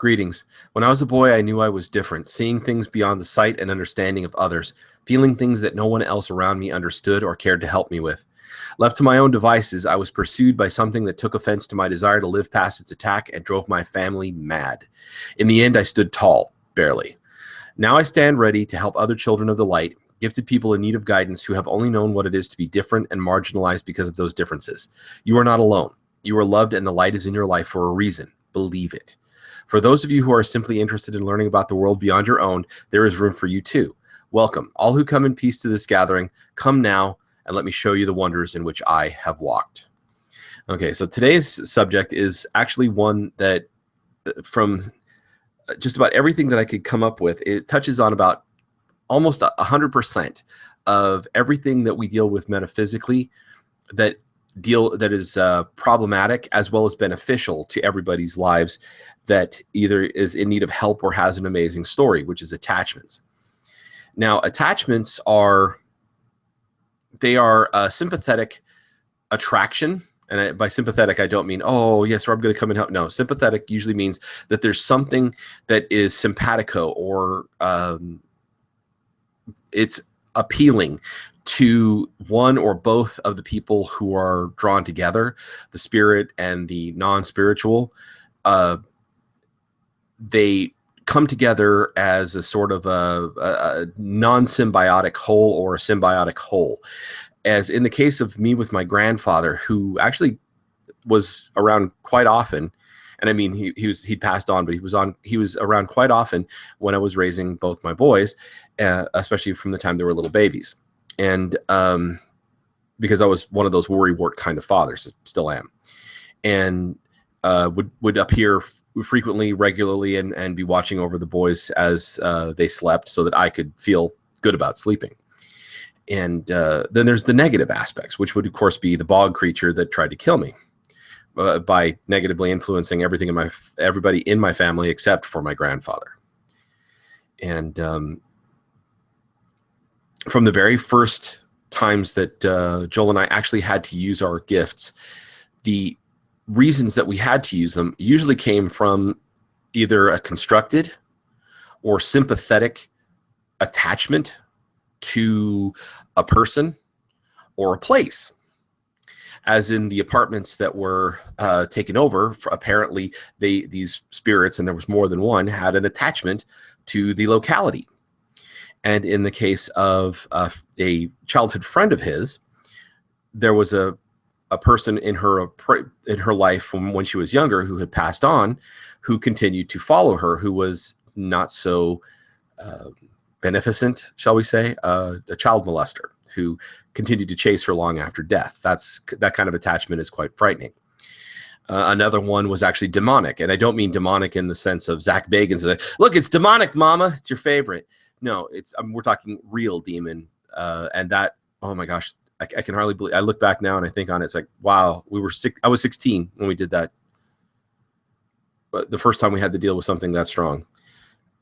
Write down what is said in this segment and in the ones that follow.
Greetings. When I was a boy, I knew I was different, seeing things beyond the sight and understanding of others, feeling things that no one else around me understood or cared to help me with. Left to my own devices, I was pursued by something that took offense to my desire to live past its attack and drove my family mad. In the end, I stood tall, barely. Now I stand ready to help other children of the light, gifted people in need of guidance who have only known what it is to be different and marginalized because of those differences. You are not alone. You are loved, and the light is in your life for a reason. Believe it. For those of you who are simply interested in learning about the world beyond your own, there is room for you too. Welcome. All who come in peace to this gathering, come now and let me show you the wonders in which I have walked. Okay, so today's subject is actually one that from just about everything that I could come up with, it touches on about almost 100% of everything that we deal with metaphysically that is problematic as well as beneficial to everybody's lives that either is in need of help or has an amazing story, which is attachments. Now, attachments are a sympathetic attraction. And by sympathetic, I don't mean, oh, yes, I'm going to come and help. No, sympathetic usually means that there's something that is simpatico or it's appealing to one or both of the people who are drawn together, the spirit and the non-spiritual. They come together as a sort of a non-symbiotic whole or a symbiotic whole. As in the case of me with my grandfather, who was around quite often. And I mean, he'd passed on, but he was around quite often when I was raising both my boys, especially from the time they were little babies. And because I was one of those worrywart kind of fathers, still am, and would appear frequently, regularly, and be watching over the boys as they slept, so that I could feel good about sleeping. And then there's the negative aspects, which would of course be the bog creature that tried to kill me by negatively influencing everybody in my family except for my grandfather. And from the very first times that Joel and I actually had to use our gifts, the reasons that we had to use them usually came from either a constructed or sympathetic attachment to a person or a place. As in the apartments that were taken over, apparently these spirits, and there was more than one, had an attachment to the locality. And in the case of a childhood friend of his, there was a person in her life from when she was younger who had passed on, who continued to follow her, who was not so beneficent, shall we say, a child molester who continued to chase her long after death. That kind of attachment is quite frightening. Another one was actually demonic, and I don't mean demonic in the sense of Zach Bagans. Look, it's demonic, Mama. It's your favorite. No, we're talking real demon, and that. Oh my gosh, I can hardly believe. I look back now and I think on it. It's like, wow, I was 16 when we did that. But the first time we had to deal with something that strong,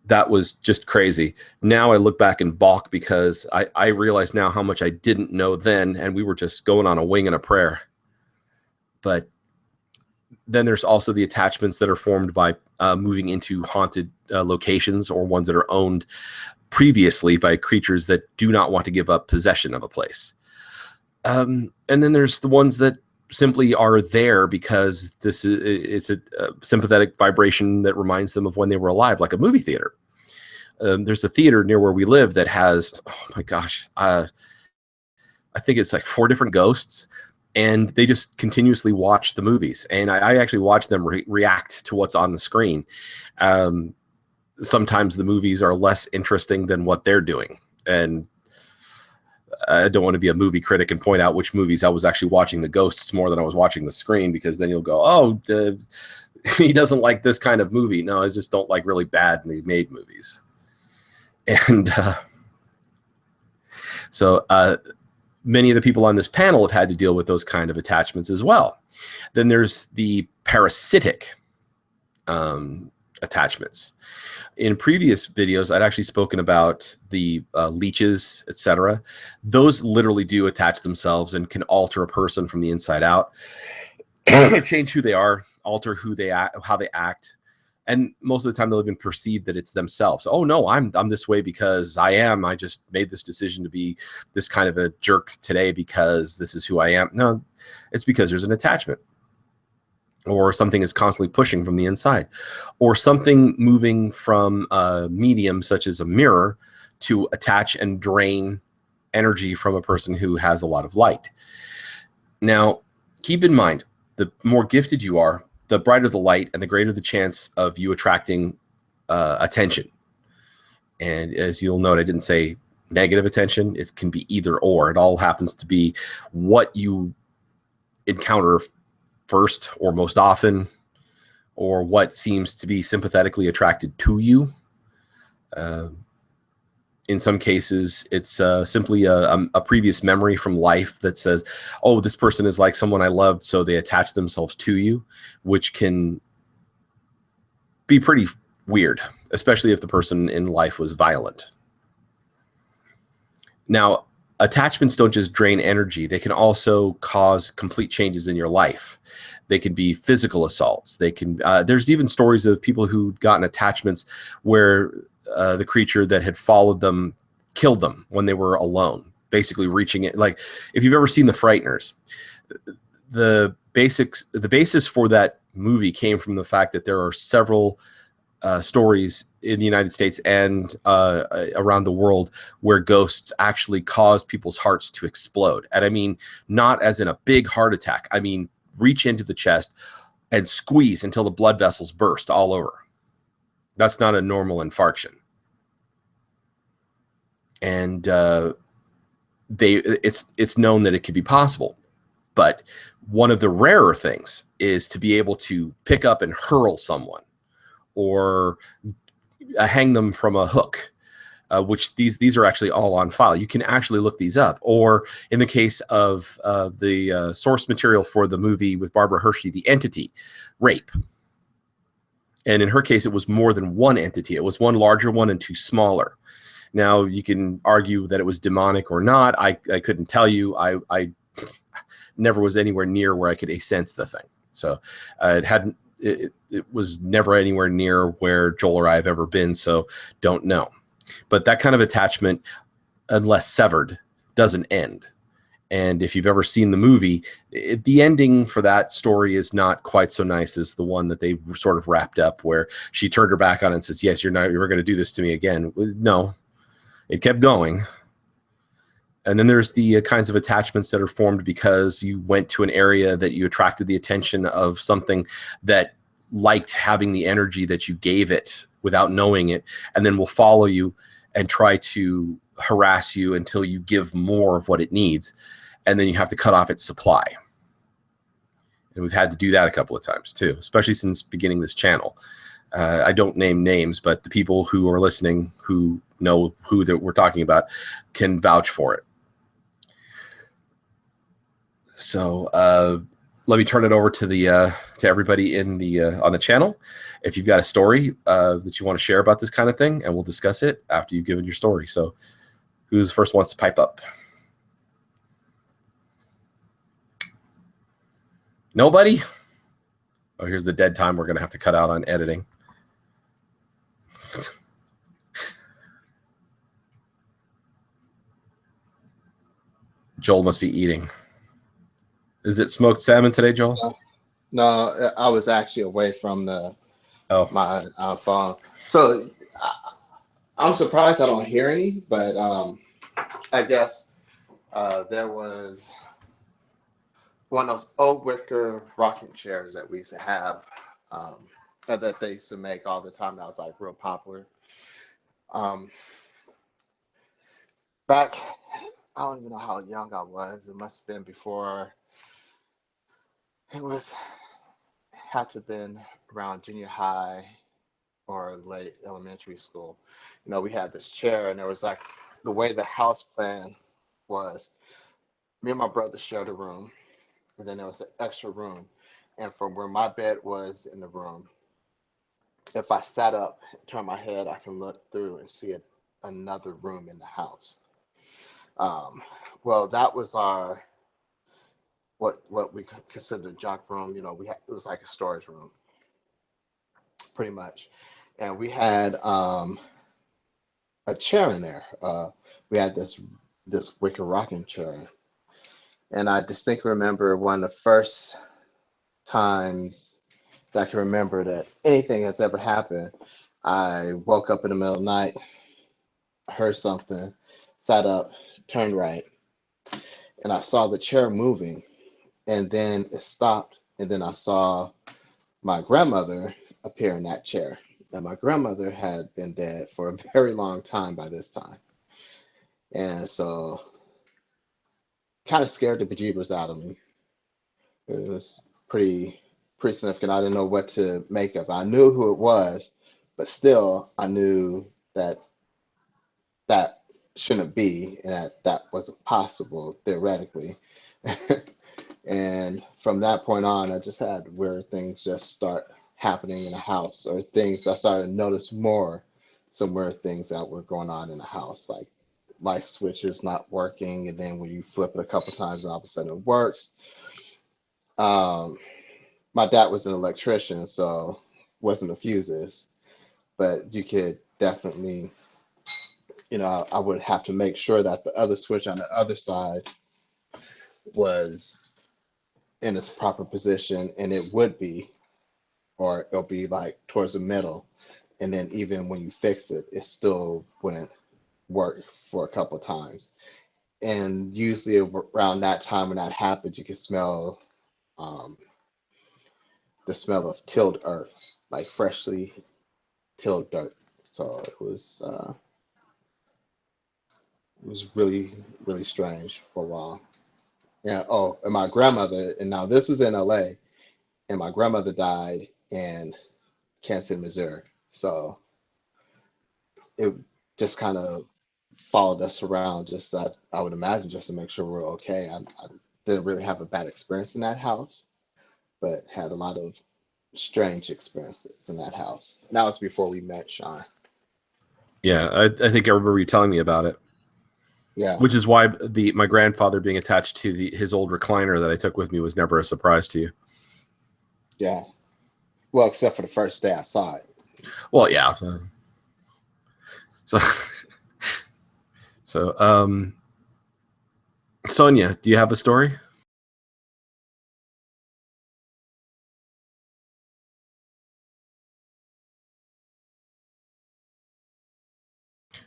that was just crazy. Now I look back and balk because I realize now how much I didn't know then, and we were just going on a wing and a prayer. But then there's also the attachments that are formed by moving into haunted locations or ones that are owned previously by creatures that do not want to give up possession of a place. And then there's the ones that simply are there because it's a sympathetic vibration that reminds them of when they were alive, like a movie theater. There's a theater near where we live that has, oh my gosh, I think it's like 4 different ghosts, and they just continuously watch the movies. And I actually watch them react to what's on the screen. Sometimes the movies are less interesting than what they're doing. And I don't want to be a movie critic and point out which movies I was actually watching the ghosts more than I was watching the screen, because then you'll go, oh, he doesn't like this kind of movie. No, I just don't like really badly made movies. And so many of the people on this panel have had to deal with those kind of attachments as well. Then there's the parasitic attachments. In previous videos, I'd actually spoken about the leeches, etc. Those literally do attach themselves and can alter a person from the inside out, change who they are, alter how they act, And most of the time they'll even perceive that it's themselves. Oh no, I'm this way because I just made this decision to be this kind of a jerk today because this is who I am. No, it's because there's an attachment, or something is constantly pushing from the inside, or something moving from a medium such as a mirror to attach and drain energy from a person who has a lot of light. Now, keep in mind, the more gifted you are, the brighter the light and the greater the chance of you attracting attention. And as you'll note, I didn't say negative attention. It can be either or. It all happens to be what you encounter first or most often, or what seems to be sympathetically attracted to you. In some cases, it's simply a previous memory from life that says, oh, this person is like someone I loved, so they attach themselves to you, which can be pretty weird, especially if the person in life was violent. Now, attachments don't just drain energy. They can also cause complete changes in your life. They can be physical assaults. They can. There's even stories of people who'd gotten attachments where the creature that had followed them killed them when they were alone, basically reaching it. Like if you've ever seen The Frighteners, the basis for that movie came from the fact that there are several stories in the United States and around the world where ghosts actually cause people's hearts to explode. And I mean, not as in a big heart attack. I mean, reach into the chest and squeeze until the blood vessels burst all over. That's not a normal infarction. And it's known that it could be possible. But one of the rarer things is to be able to pick up and hurl someone, or hang them from a hook, which these are actually all on file. You can actually look these up. Or in the case of the source material for the movie with Barbara Hershey, The Entity, rape. And in her case, it was more than one entity. It was one larger one and two smaller. Now, you can argue that it was demonic or not. I couldn't tell you. I never was anywhere near where I could sense the thing. So it was never anywhere near where Joel or I have ever been, so don't know. But that kind of attachment, unless severed, doesn't end. And if you've ever seen the movie, the ending for that story is not quite so nice as the one that they sort of wrapped up, where she turned her back on it and says, yes, you're going to do this to me again. No, it kept going. And then there's the kinds of attachments that are formed because you went to an area that you attracted the attention of something that liked having the energy that you gave it without knowing it, and then will follow you and try to harass you until you give more of what it needs. And then you have to cut off its supply. And we've had to do that a couple of times too, especially since beginning this channel. I don't name names, but the people who are listening who know who that we're talking about can vouch for it. So let me turn it over to the to everybody in the on the channel. If you've got a story that you want to share about this kind of thing, and we'll discuss it after you've given your story. So who's first wants to pipe up? Nobody? Oh, here's the dead time we're going to have to cut out on editing. Joel must be eating. Is it smoked salmon today, Joel? No, I was actually away from my phone. So I'm surprised I don't hear any, but I guess there was one of those old wicker rocking chairs that we used to have that they used to make all the time. That was like real popular. Back, I don't even know how young I was. It must have been before. Had to have been around junior high or late elementary school. You know, we had this chair, and there was like the way the house plan was. Me and my brother shared a room, and then there was an extra room. And from where my bed was in the room, if I sat up, turn my head, I can look through and see another room in the house. Well, that was our what we considered a junk room. You know, it was like a storage room. pretty much. And we had a chair in there. We had this wicker rocking chair, and I distinctly remember one of the first times that I can remember that anything has ever happened. I woke up in the middle of the night, heard something, sat up, turned right, and I saw the chair moving, and then it stopped, and then I saw my grandmother appear in that chair. And my grandmother had been dead for a very long time by this time. And so kind of scared the bejeebers out of me. It was pretty significant. I didn't know what to make of it. I knew who it was, but still I knew that that shouldn't be and that wasn't possible theoretically. And from that point on, I just had weird things just start happening in the house, or things I started to notice more, some weird things that were going on in the house, like light switches not working, and then when you flip it a couple times, and all of a sudden it works. Um, my dad was an electrician, so wasn't the fuses, but you could definitely, I would have to make sure that the other switch on the other side was in its proper position, and it would be, or it'll be like towards the middle. And then even when you fix it, it still wouldn't work for a couple of times. And usually around that time when that happened, you can smell um, the smell of tilled earth, like freshly tilled dirt. So it was really, really strange for a while. Yeah. Oh, and my grandmother, and now this was in LA, and my grandmother died in Kansas City, Missouri. So it just kind of followed us around, just I would imagine, just to make sure we're okay. I didn't really have a bad experience in that house, but had a lot of strange experiences in that house. And that was before we met Sean. Yeah, I think I remember you telling me about it. Yeah. Which is why my grandfather being attached to his old recliner that I took with me was never a surprise to you. Yeah. Well, except for the first day I saw it. Well, yeah. So, Sonia, do you have a story?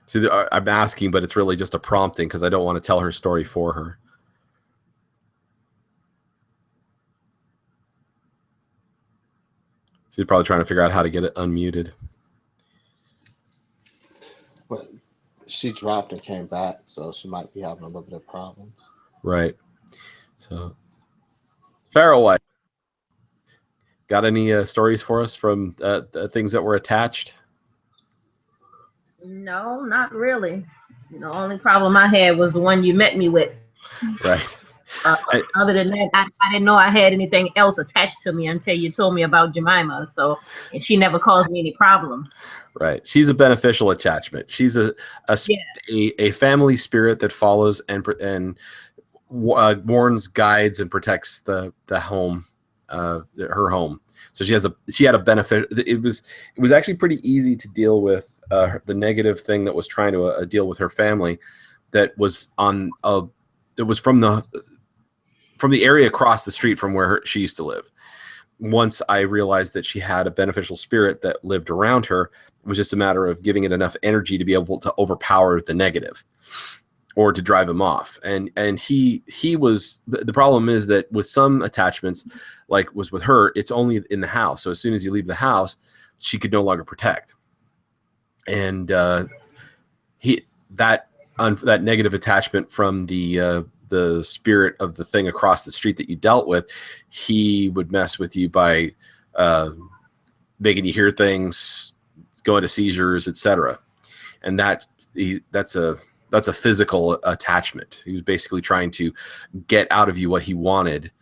See, I'm asking, but it's really just a prompting because I don't want to tell her story for her. She's probably trying to figure out how to get it unmuted. But she dropped and came back, so she might be having a little bit of problems. Right. So, Farrell, got any stories for us from things that were attached? No, not really. The only problem I had was the one you met me with. Right. Other than that, I didn't know I had anything else attached to me until you told me about Jemima. So, and she never caused me any problems. Right. She's a beneficial attachment. She's a family spirit that follows and warns, guides, and protects the home, her home. So she had a benefit. It was actually pretty easy to deal with the negative thing that was trying to deal with her family. That was it was from the area across the street from where she used to live. Once I realized that she had a beneficial spirit that lived around her, it was just a matter of giving it enough energy to be able to overpower the negative or to drive him off. And he was, the problem is that with some attachments, like was with her, it's only in the house. So as soon as you leave the house, she could no longer protect. And that negative attachment from the spirit of the thing across the street that you dealt with, he would mess with you by making you hear things, going to seizures, etc. And that's a physical attachment. He was basically trying to get out of you what he wanted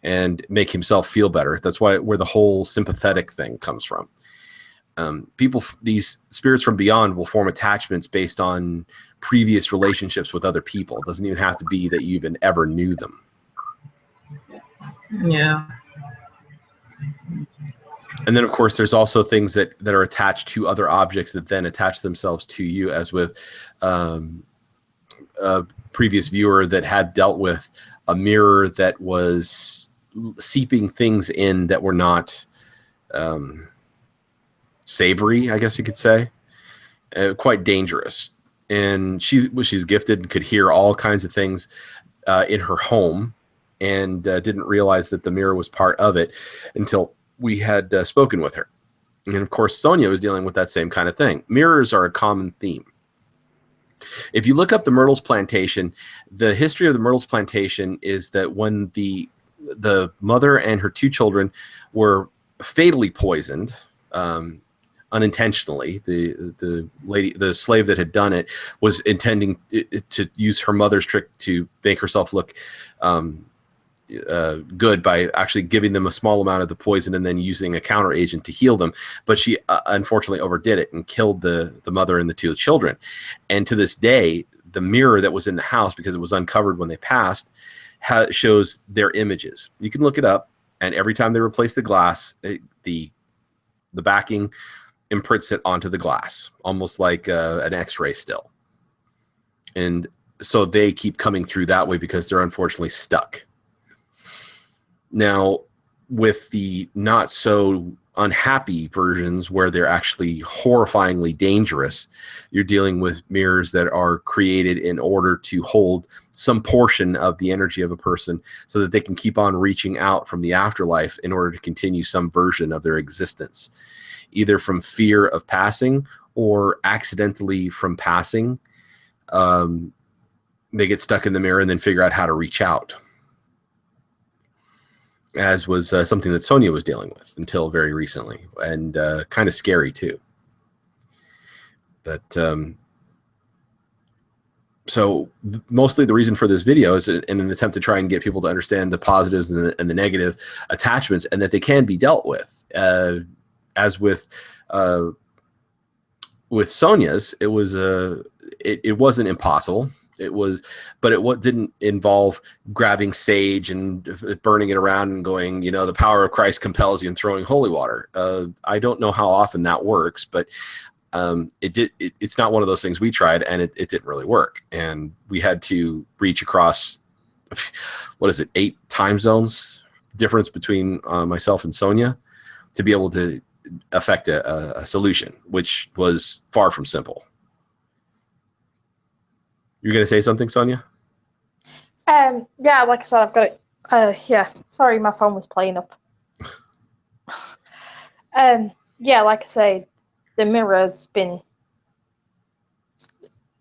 and make himself feel better. That's where the whole sympathetic thing comes from. These spirits from beyond will form attachments based on previous relationships with other people. It doesn't even have to be that you even ever knew them. Yeah. And then, of course, there's also things that are attached to other objects that then attach themselves to you, as with a previous viewer that had dealt with a mirror that was seeping things in that were not savory, I guess you could say, quite dangerous. And she's gifted and could hear all kinds of things in her home, and didn't realize that the mirror was part of it until we had spoken with her. And of course, Sonia was dealing with that same kind of thing. Mirrors are a common theme. If you look up the Myrtles Plantation, the history of the Myrtles Plantation is that when the mother and her 2 children were fatally poisoned, unintentionally, the slave that had done it was intending to use her mother's trick to make herself look good by actually giving them a small amount of the poison and then using a counter agent to heal them. But she unfortunately overdid it and killed the mother and the 2 children. And to this day, the mirror that was in the house, because it was uncovered when they passed, shows their images. You can look it up, and every time they replace the glass, the backing imprints it onto the glass, almost like an X-ray still. And so they keep coming through that way because they're unfortunately stuck. Now, with the not so unhappy versions where they're actually horrifyingly dangerous, you're dealing with mirrors that are created in order to hold some portion of the energy of a person so that they can keep on reaching out from the afterlife in order to continue some version of their existence, either from fear of passing or accidentally from passing. They get stuck in the mirror and then figure out how to reach out, as was something that Sonia was dealing with until very recently, and kind of scary too. But so mostly the reason for this video is in an attempt to try and get people to understand the positives and the negative attachments, and that they can be dealt with. As with Sonia's, it was it wasn't impossible. It was, but it didn't involve grabbing sage and burning it around and going, the power of Christ compels you, and throwing holy water. I don't know how often that works, but it's not one of those things we tried, and it didn't really work. And we had to reach across, 8 time zones difference between myself and Sonia to be able to affect a solution, which was far from simple. You're going to say something, Sonia? Yeah, like I said, I've got it. Yeah, sorry, my phone was playing up. Yeah, like I say, the mirror's been,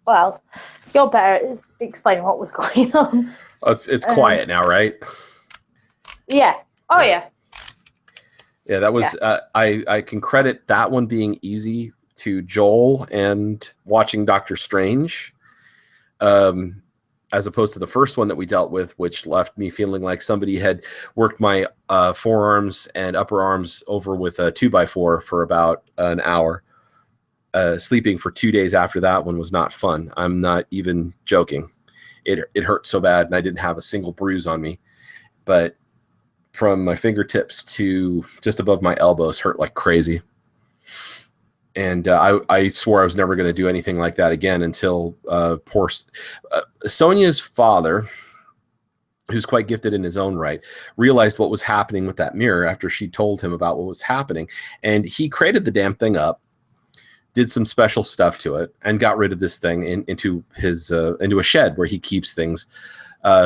well, you're better at explaining what was going on. It's quiet now, right? Yeah. Oh, yeah. Yeah, that was, I can credit that one being easy to Joel and watching Doctor Strange. As opposed to the first one that we dealt with, which left me feeling like somebody had worked my forearms and upper arms over with a 2x4 for about an hour. Sleeping for 2 days after that one was not fun. I'm not even joking. It hurt so bad, and I didn't have a single bruise on me. But from my fingertips to just above my elbows hurt like crazy. And I swore I was never going to do anything like that again until poor Sonia's father, who's quite gifted in his own right, realized what was happening with that mirror after she told him about what was happening. And he created the damn thing up, did some special stuff to it, and got rid of this thing into a shed where he keeps things.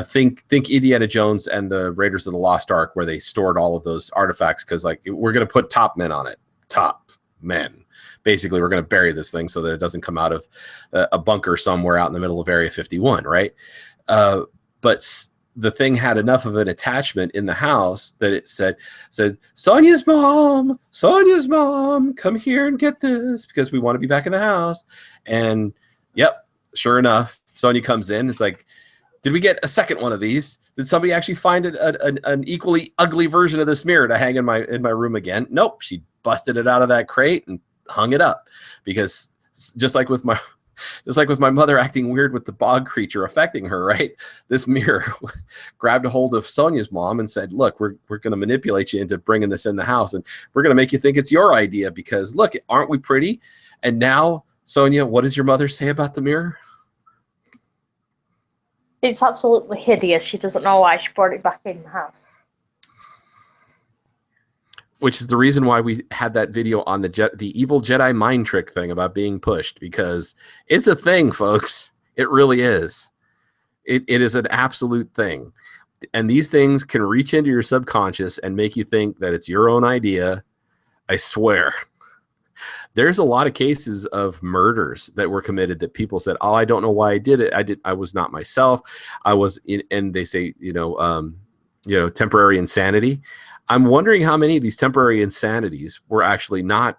Think Indiana Jones and the Raiders of the Lost Ark, where they stored all of those artifacts, because we're going to put top men on it. Top men. Basically, we're going to bury this thing so that it doesn't come out of a bunker somewhere out in the middle of Area 51, right? But the thing had enough of an attachment in the house that it said, Sonia's mom, come here and get this, because we want to be back in the house. And yep, sure enough, Sonia comes in. It's like, did we get a second one of these? Did somebody actually find an equally ugly version of this mirror to hang in my room again? Nope, she busted it out of that crate and hung it up, because just like with Just like with my mother acting weird with the bog creature affecting her, right? This mirror grabbed a hold of Sonia's mom and said, look, we're going to manipulate you into bringing this in the house, and we're going to make you think it's your idea because, look, aren't we pretty? And now, Sonia, what does your mother say about the mirror? It's absolutely hideous. She doesn't know why she brought it back in the house. Which is the reason why we had that video on the evil Jedi mind trick thing about being pushed, because it's a thing, folks. It really is. It is an absolute thing. And these things can reach into your subconscious and make you think that it's your own idea. I swear. There's a lot of cases of murders that were committed that people said, oh, I don't know why I did it. I was not myself. I was in, and they say, temporary insanity. I'm wondering how many of these temporary insanities were actually not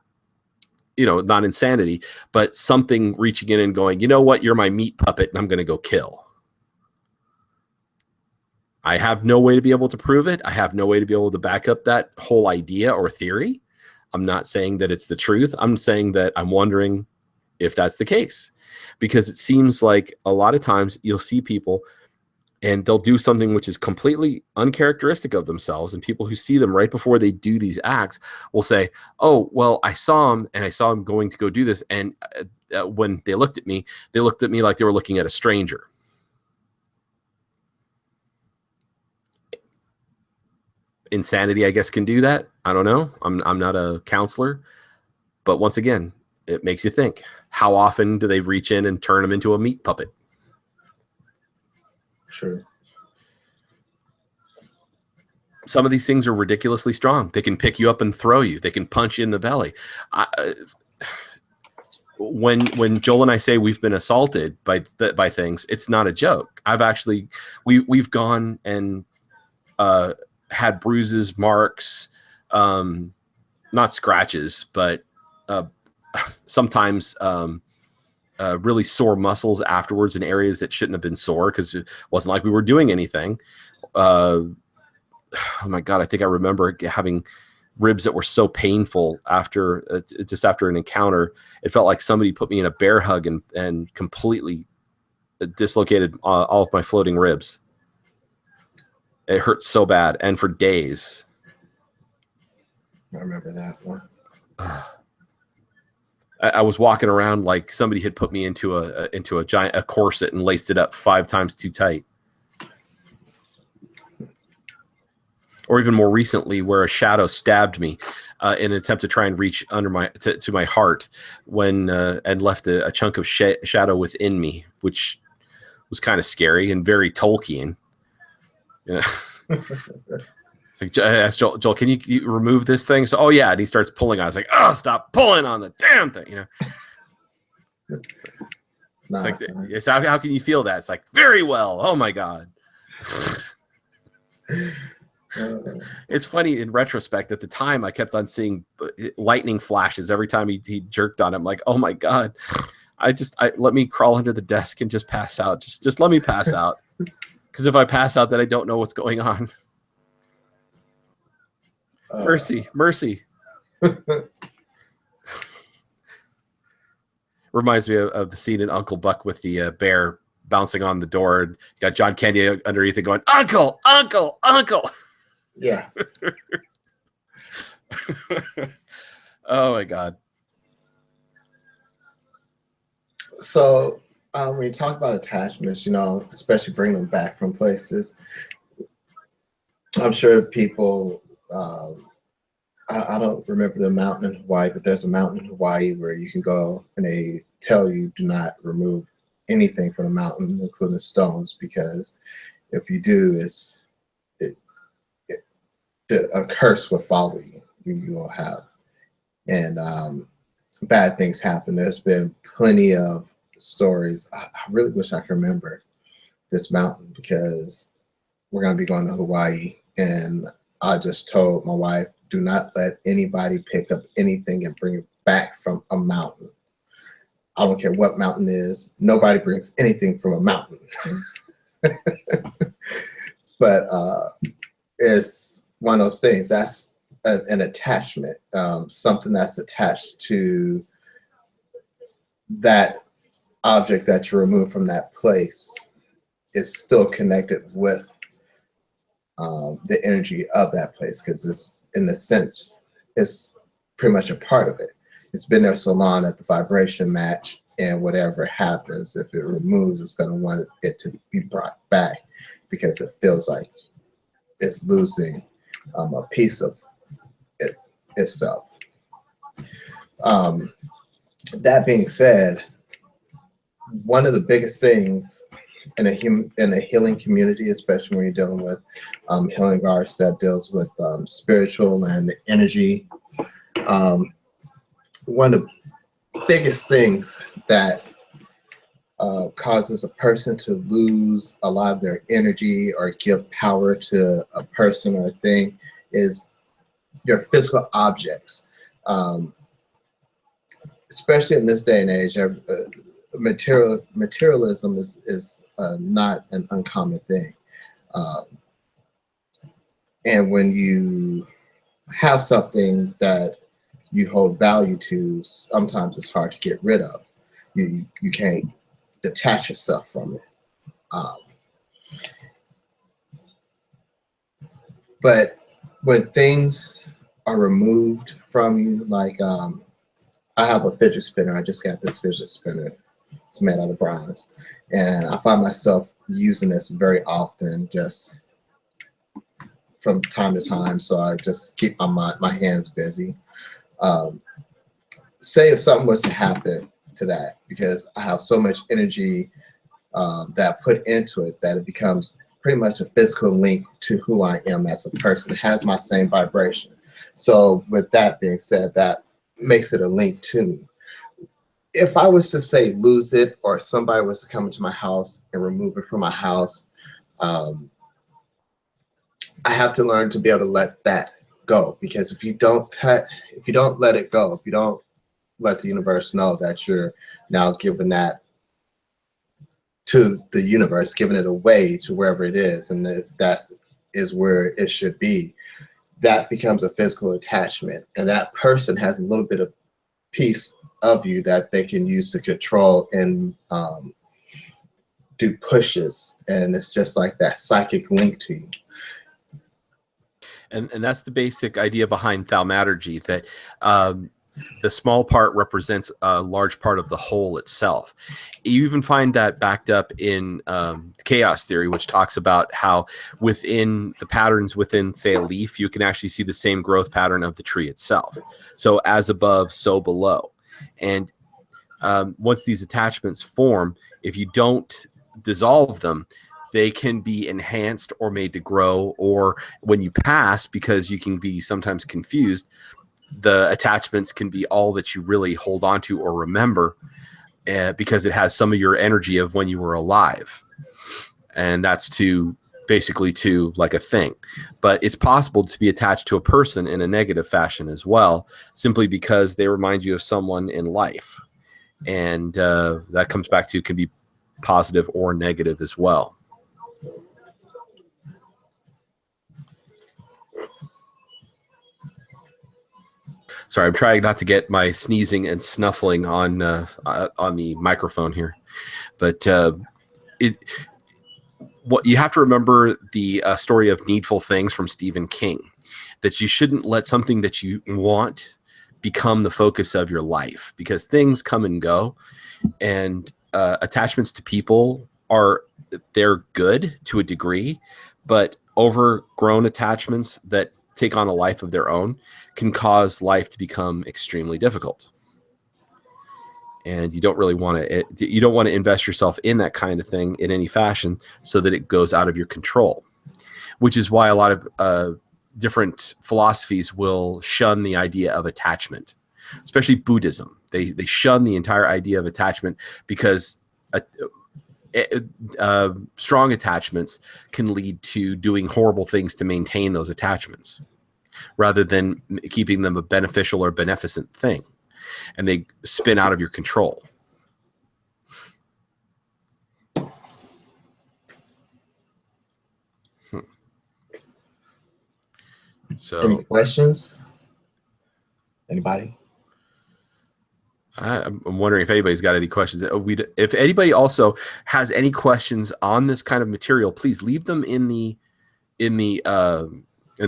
insanity, but something reaching in and going, you know what, you're my meat puppet and I'm going to go kill. I have no way to be able to prove it. I have no way to be able to back up that whole idea or theory. I'm not saying that it's the truth. I'm saying that I'm wondering if that's the case, because it seems like a lot of times you'll see people and they'll do something which is completely uncharacteristic of themselves. And people who see them right before they do these acts will say, oh, well, I saw him going to go do this. And when they looked at me like they were looking at a stranger. Insanity, I guess, can do that. I don't know. I'm not a counselor. But once again, it makes you think. How often do they reach in and turn them into a meat puppet? True. Some of these things are ridiculously strong. They can pick you up and throw you. They can punch you in the belly. When Joel and I say we've been assaulted by things, it's not a joke. We've gone and had bruises, marks, not scratches, but sometimes really sore muscles afterwards in areas that shouldn't have been sore because it wasn't like we were doing anything. Oh my God, I think I remember having ribs that were so painful after an encounter. It felt like somebody put me in a bear hug and completely dislocated all of my floating ribs. It hurt so bad, and for days. I remember that one. I was walking around like somebody had put me into a corset and laced it up 5 times too tight. Or even more recently, where a shadow stabbed me in an attempt to try and reach under to my heart and left a chunk of shadow within me, which was kind of scary and very Tolkien. Yeah. Like, I asked Joel, can you remove this thing? So, oh yeah, and he starts pulling on. I was like, oh, stop pulling on the damn thing, Nice, It's like, yes, how can you feel that? It's like, very well. Oh my God. It's funny in retrospect. At the time, I kept on seeing lightning flashes every time he jerked on it. I'm like, oh my God. Let me crawl under the desk and just pass out. Just let me pass out. Because if I pass out, then I don't know what's going on. Mercy. Reminds me of the scene in Uncle Buck with the bear bouncing on the door. And you got John Candy underneath it going, Uncle, Uncle, Uncle. Yeah. Oh my God. So when you talk about attachments, especially bringing them back from places, I'm sure people, I don't remember the mountain in Hawaii, but there's a mountain in Hawaii where you can go and they tell you do not remove anything from the mountain, including stones, because if you do, a curse will follow you. You will have, and bad things happen. There's been plenty of stories. I really wish I could remember this mountain because we're going to be going to Hawaii, and I just told my wife, do not let anybody pick up anything and bring it back from a mountain. I don't care what mountain it is. Nobody brings anything from a mountain. But it's one of those things. That's an attachment, something that's attached to that object that you remove from that place is still connected with the energy of that place, because it's, in the sense, it's pretty much a part of it. It's been there so long that the vibration match, and whatever happens, if it removes, it's going to want it to be brought back because it feels like it's losing a piece of it itself. That being said, one of the biggest things in a healing community, especially when you're dealing with healing arts that deals with spiritual and energy, one of the biggest things that causes a person to lose a lot of their energy or give power to a person or a thing is your physical objects. Especially in this day and age, materialism is not an uncommon thing. And when you have something that you hold value to, sometimes it's hard to get rid of. You can't detach yourself from it. But when things are removed from you, like I have a fidget spinner. I just got this fidget spinner. It's made out of bronze. And I find myself using this very often, just from time to time. So I just keep my hands busy. Say if something was to happen to that, because I have so much energy that I put into it, that it becomes pretty much a physical link to who I am as a person. It has my same vibration. So with that being said, that makes it a link to me. If I was to say lose it, or somebody was to come into my house and remove it from my house, I have to learn to be able to let that go. Because if you don't let it go, if you don't let the universe know that you're now giving that to the universe, giving it away to wherever it is, and that is where it should be, that becomes a physical attachment. And that person has a little bit of piece of you that they can use to control and do pushes. And it's just like that psychic link to you. And that's the basic idea behind thaumaturgy, that the small part represents a large part of the whole itself. You even find that backed up in chaos theory, which talks about how within the patterns within, say, a leaf, you can actually see the same growth pattern of the tree itself. So as above, so below. And once these attachments form, if you don't dissolve them, they can be enhanced or made to grow, or when you pass, because you can be sometimes confused, the attachments can be all that you really hold on to or remember, because it has some of your energy of when you were alive. And that's basically to like a thing. But it's possible to be attached to a person in a negative fashion as well, simply because they remind you of someone in life. And that comes back to, can be positive or negative as well. Sorry, I'm trying not to get my sneezing and snuffling on the microphone here, but what you have to remember, the story of Needful Things from Stephen King, that you shouldn't let something that you want become the focus of your life, because things come and go, and attachments to people they're good to a degree, but overgrown attachments that take on a life of their own can cause life to become extremely difficult. And you don't really want to invest yourself in that kind of thing in any fashion, so that it goes out of your control, which is why a lot of different philosophies will shun the idea of attachment, especially Buddhism. They shun the entire idea of attachment, because strong attachments can lead to doing horrible things to maintain those attachments, rather than keeping them a beneficial or beneficent thing. And they spin out of your control. So, any questions? Anybody? I'm wondering if anybody's got any questions. If anybody also has any questions on this kind of material, please leave them in the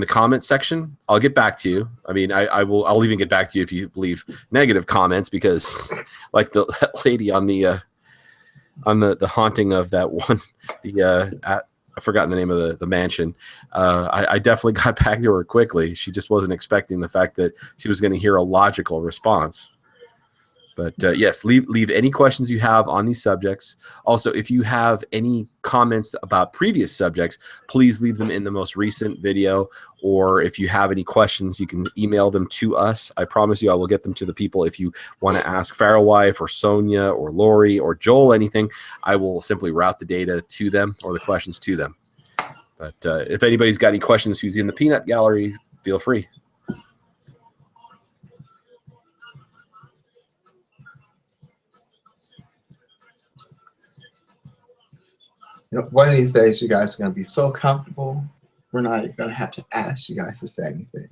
comment section. I'll get back to you. I mean, I'll even get back to you if you leave negative comments, because like that lady on the haunting of that one, I've forgotten the name of the mansion. I definitely got back to her quickly. She just wasn't expecting the fact that she was going to hear a logical response. But yes, leave any questions you have on these subjects. Also, if you have any comments about previous subjects, please leave them in the most recent video. Or if you have any questions, you can email them to us. I promise you I will get them to the people. If you want to ask Pharaoh Wife or Sonia or Lori or Joel anything, I will simply route the data to them or the questions to them. But if anybody's got any questions who's in the peanut gallery, feel free. One of these days, you guys are going to be so comfortable, we're not even going to have to ask you guys to say anything.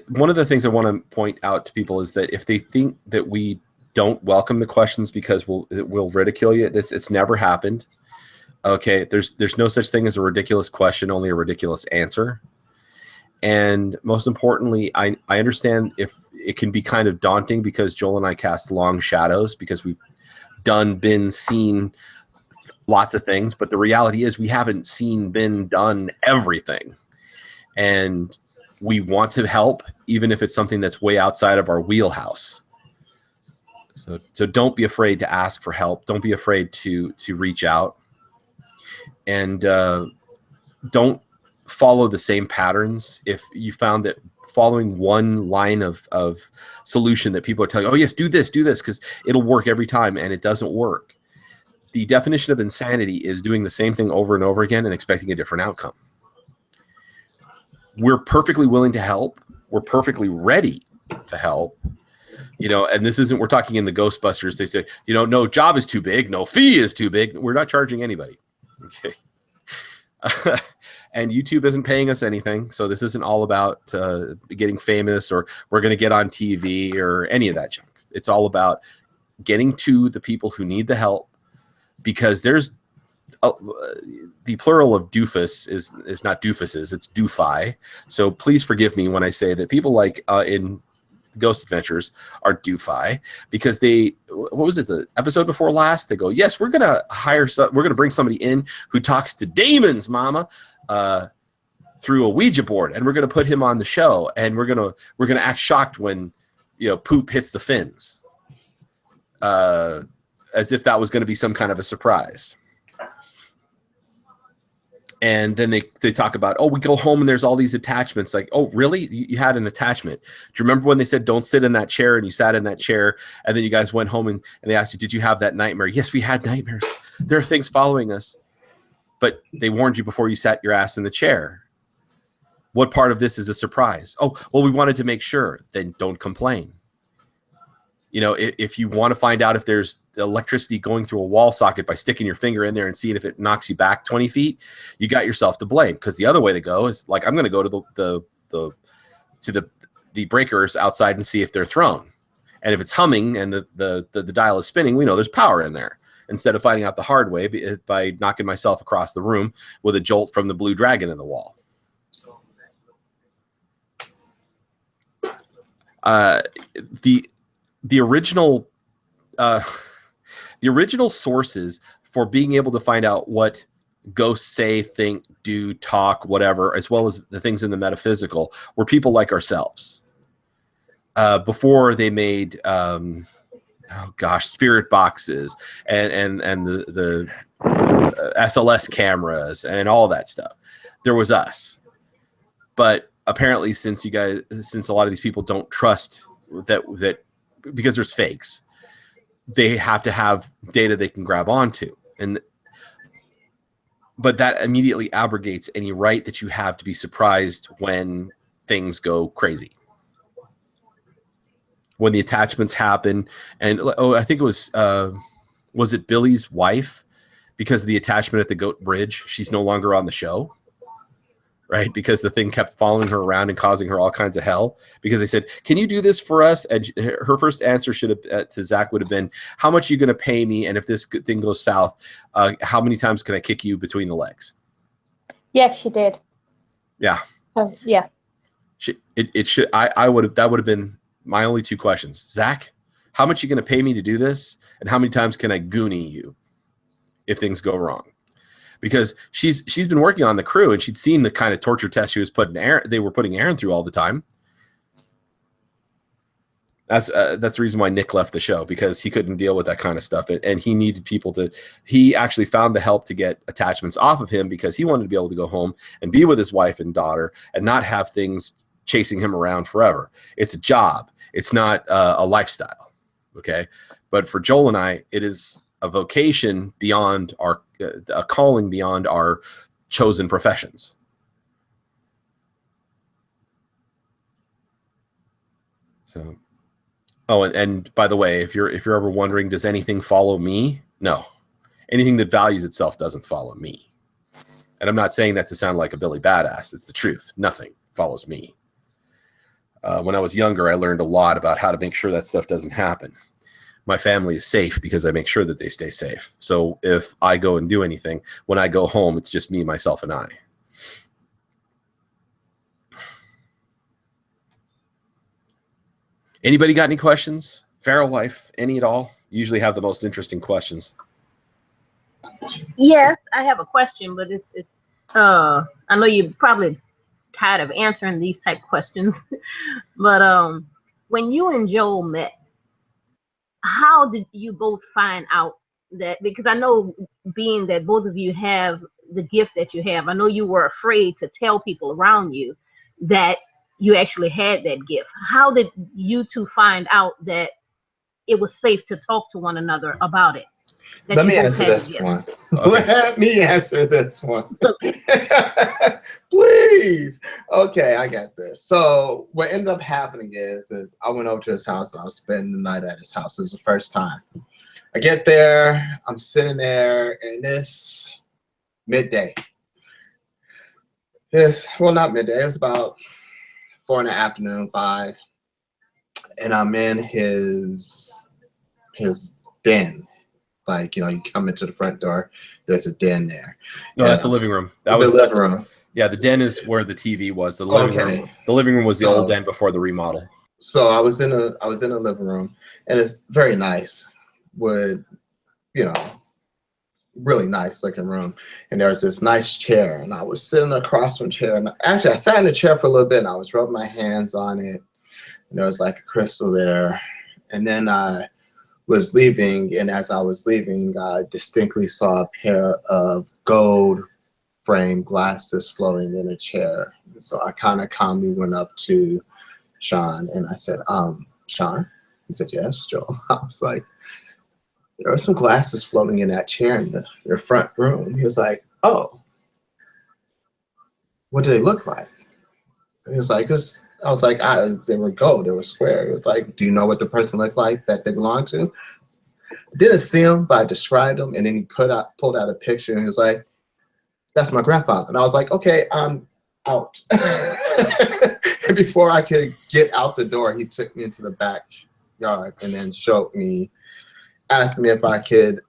One of the things I want to point out to people is that if they think that we don't welcome the questions because we'll ridicule you, it's never happened. Okay, there's no such thing as a ridiculous question, only a ridiculous answer. And most importantly, I understand if it can be kind of daunting because Joel and I cast long shadows because we've seen lots of things, but the reality is we haven't done everything. And we want to help, even if it's something that's way outside of our wheelhouse. So don't be afraid to ask for help. Don't be afraid to reach out. And don't follow the same patterns. If you found that following one line of solution that people are telling you, oh yes, do this, because it'll work every time, and it doesn't work. The definition of insanity is doing the same thing over and over again and expecting a different outcome. We're perfectly willing to help. We're perfectly ready to help. And this isn't, we're talking in the Ghostbusters. They say, no job is too big. No fee is too big. We're not charging anybody. Okay. And YouTube isn't paying us anything. So this isn't all about getting famous or we're going to get on TV or any of that junk. It's all about getting to the people who need the help, because there's the plural of doofus is not doofuses, it's doofi. So please forgive me when I say that people like in Ghost Adventures are doofi, because what was it, the episode before last, they go, yes, we're gonna bring somebody in who talks to demons, mama, through a Ouija board, and we're gonna put him on the show, and we're gonna act shocked when poop hits the fins, as if that was going to be some kind of a surprise. And then they talk about, oh, we go home and there's all these attachments. Like, oh, really? You had an attachment. Do you remember when they said, don't sit in that chair, and you sat in that chair, and then you guys went home and they asked you, did you have that nightmare? Yes, we had nightmares. There are things following us. But they warned you before you sat your ass in the chair. What part of this is a surprise? Oh, well, we wanted to make sure. Then don't complain. If you want to find out if there's electricity going through a wall socket by sticking your finger in there and seeing if it knocks you back 20 feet, you got yourself to blame. Because the other way to go is like, I'm going to go to the breakers outside and see if they're thrown. And if it's humming and the dial is spinning, we know there's power in there. Instead of finding out the hard way by knocking myself across the room with a jolt from the blue dragon in the wall. The original sources for being able to find out what ghosts say, think, do, talk, whatever, as well as the things in the metaphysical, were people like ourselves. Before they made, spirit boxes and the SLS cameras and all that stuff, there was us. But apparently, since a lot of these people don't trust that because there's fakes, they have to have data they can grab onto, but that immediately abrogates any right that you have to be surprised when things go crazy, when the attachments happen. And I think it was it Billy's wife, because of the attachment at the Goat Bridge, she's no longer on the show. right? Because the thing kept following her around and causing her all kinds of hell. Because they said, "Can you do this for us?" And her first answer should have to Zach would have been, "How much are you going to pay me? And if this thing goes south, how many times can I kick you between the legs?" Yes, she did. Yeah. Yeah. It should. I would have. That would have been my only two questions. Zach, how much are you going to pay me to do this? And how many times can I goonie you if things go wrong? Because she's been working on the crew and she'd seen the kind of torture test she was putting Aaron, they were putting Aaron through all the time. That's the reason why Nick left the show, because he couldn't deal with that kind of stuff, and he needed people to. He actually found the help to get attachments off of him because he wanted to be able to go home and be with his wife and daughter and not have things chasing him around forever. It's a job. It's not a lifestyle. Okay, but for Joel and I, it is a vocation beyond our, a calling beyond our chosen professions. So, oh, and by the way, if you're ever wondering, does anything follow me? No, anything that values itself doesn't follow me. And I'm not saying that to sound like a Billy Badass. It's the truth. Nothing follows me. When I was younger, I learned a lot about how to make sure that stuff doesn't happen. My family is safe because I make sure that they stay safe. So if I go and do anything, when I go home, it's just me, myself, and I. Anybody got any questions? Feral Wife, any at all? Usually have the most interesting questions. Yes, I have a question, but it's I know you're probably tired of answering these type of questions, but when you and Joel met, how did you both find out that? Because I know, being that both of you have the gift that you have, I know you were afraid to tell people around you that you actually had that gift. How did you two find out that it was safe to talk to one another about it? Let me answer this one. Let me answer this one. Please. Okay, I got this. So what ended up happening is I went over to his house and I was spending the night at his house. It was the first time. I get there, I'm sitting there, and it's midday. Well, not midday. It was about 4 in the afternoon, 5. And I'm in his den. Like, you come into the front door, there's a den there. No, that's the living room. That was the living room. Yeah, the den is where the TV was. The living room. The living room was the old den before the remodel. So I was in a living room, and it's very nice. Would, really nice looking room. And there was this nice chair, and I was sitting across from the chair. And actually, I sat in the chair for a little bit, and I was rubbing my hands on it. And there was like a crystal there. And then I was leaving, and as I was leaving, I distinctly saw a pair of gold framed glasses floating in a chair. And so I kind of calmly went up to Sean, and I said, Sean? He said, yes, Joel. I was like, there are some glasses floating in that chair in your front room. He was like, oh, what do they look like? He was like, I was like, they were gold, they were square. It was like, do you know what the person looked like that they belonged to? I didn't see him, but I described him, and then he pulled out a picture, and he was like, that's my grandfather. And I was like, okay, I'm out. And before I could get out the door, he took me into the backyard and then asked me if I could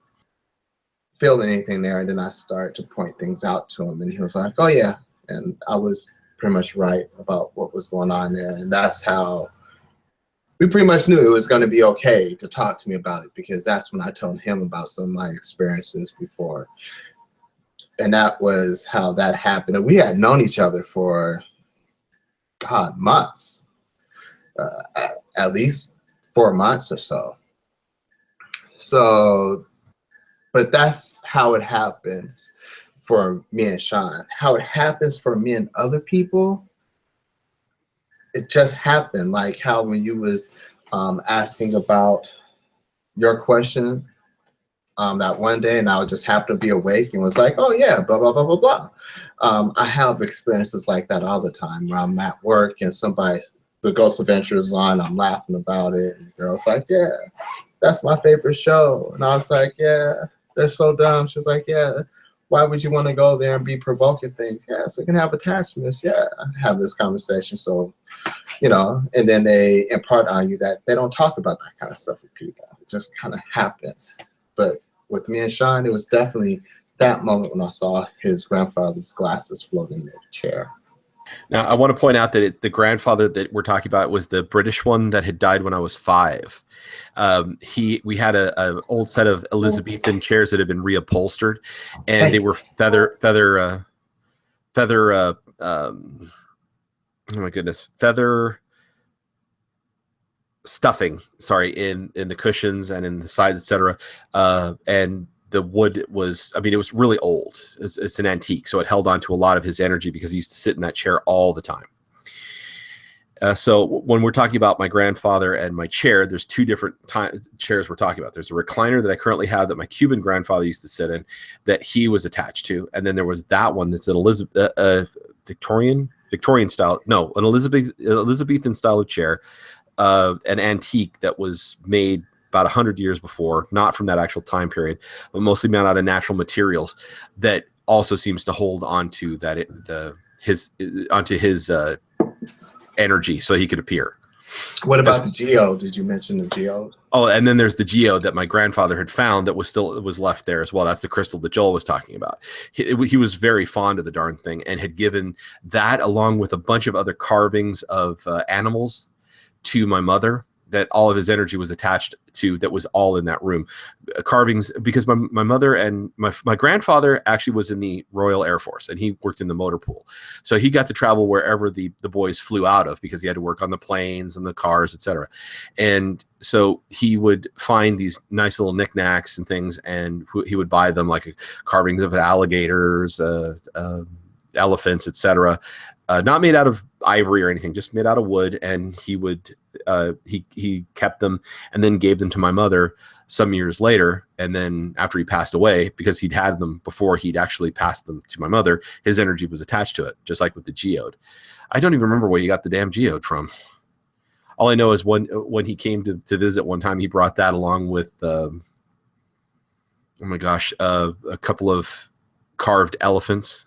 feel anything there. And then I started to point things out to him, and he was like, oh yeah. And I was pretty much right about what was going on there. And that's how we pretty much knew it was going to be okay to talk to me about it, because that's when I told him about some of my experiences before. And that was how that happened. And we had known each other for, months, at least 4 months or so. So, but that's how it happens for me and Sean. How it happens for me and other people, it just happened. Like how when you was asking about your question that one day, and I would just happen to be awake and was like, oh yeah, blah, blah, blah, blah, blah. I have experiences like that all the time where I'm at work and the Ghost Adventure is on, I'm laughing about it, and the girl's like, yeah, that's my favorite show. And I was like, yeah, they're so dumb. She was like, yeah, why would you want to go there and be provoking things? Yeah, so you can have attachments. Yeah, have this conversation. So, you know, and then they impart on you that they don't talk about that kind of stuff with people. It just kind of happens. But with me and Sean, it was definitely that moment when I saw his grandfather's glasses floating in the chair. Now, I want to point out that the grandfather that we're talking about was the British one that had died when I was 5. We had a old set of Elizabethan chairs that had been reupholstered, and they were feather. Oh my goodness, feather stuffing. Sorry, in the cushions and in the sides, etc. And the wood was, I mean, it was really old. It's an antique, so it held on to a lot of his energy because he used to sit in that chair all the time. So when we're talking about my grandfather and my chair, there's 2 different chairs we're talking about. There's a recliner that I currently have that my Cuban grandfather used to sit in that he was attached to. And then there was that one that's an Victorian style, no, an Elizabethan style of chair, an antique that was made about 100 years before, not from that actual time period, but mostly made out of natural materials that also seems to hold onto his energy so he could appear. What about the geode? Did you mention the geode? Oh, and then there's the geode that my grandfather had found that was left there as well. That's the crystal that Joel was talking about. He was very fond of the darn thing and had given that along with a bunch of other carvings of animals to my mother that all of his energy was attached to, that was all in that room. Carvings, because my mother and my grandfather actually was in the Royal Air Force, and he worked in the motor pool. So he got to travel wherever the boys flew out of because he had to work on the planes and the cars, etc. And so he would find these nice little knickknacks and things, and he would buy them, like carvings of alligators, elephants, etc. Not made out of ivory or anything, just made out of wood. And he would he kept them and then gave them to my mother some years later. And then after he passed away, because he'd had them before he'd actually passed them to my mother, his energy was attached to it, just like with the geode. I don't even remember where he got the damn geode from. All I know is when he came to visit one time, he brought that along with oh my gosh, a couple of carved elephants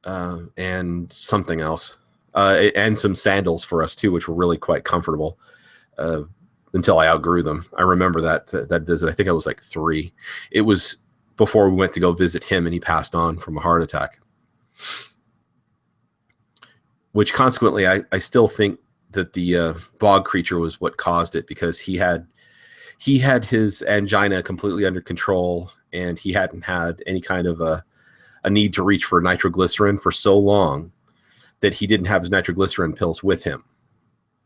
and something else. And some sandals for us too, which were really quite comfortable until I outgrew them. I remember that visit. I think I was like 3. It was before we went to go visit him, and he passed on from a heart attack. Which consequently, I still think that the bog creature was what caused it, because he had his angina completely under control, and he hadn't had any kind of a need to reach for nitroglycerin for so long that he didn't have his nitroglycerin pills with him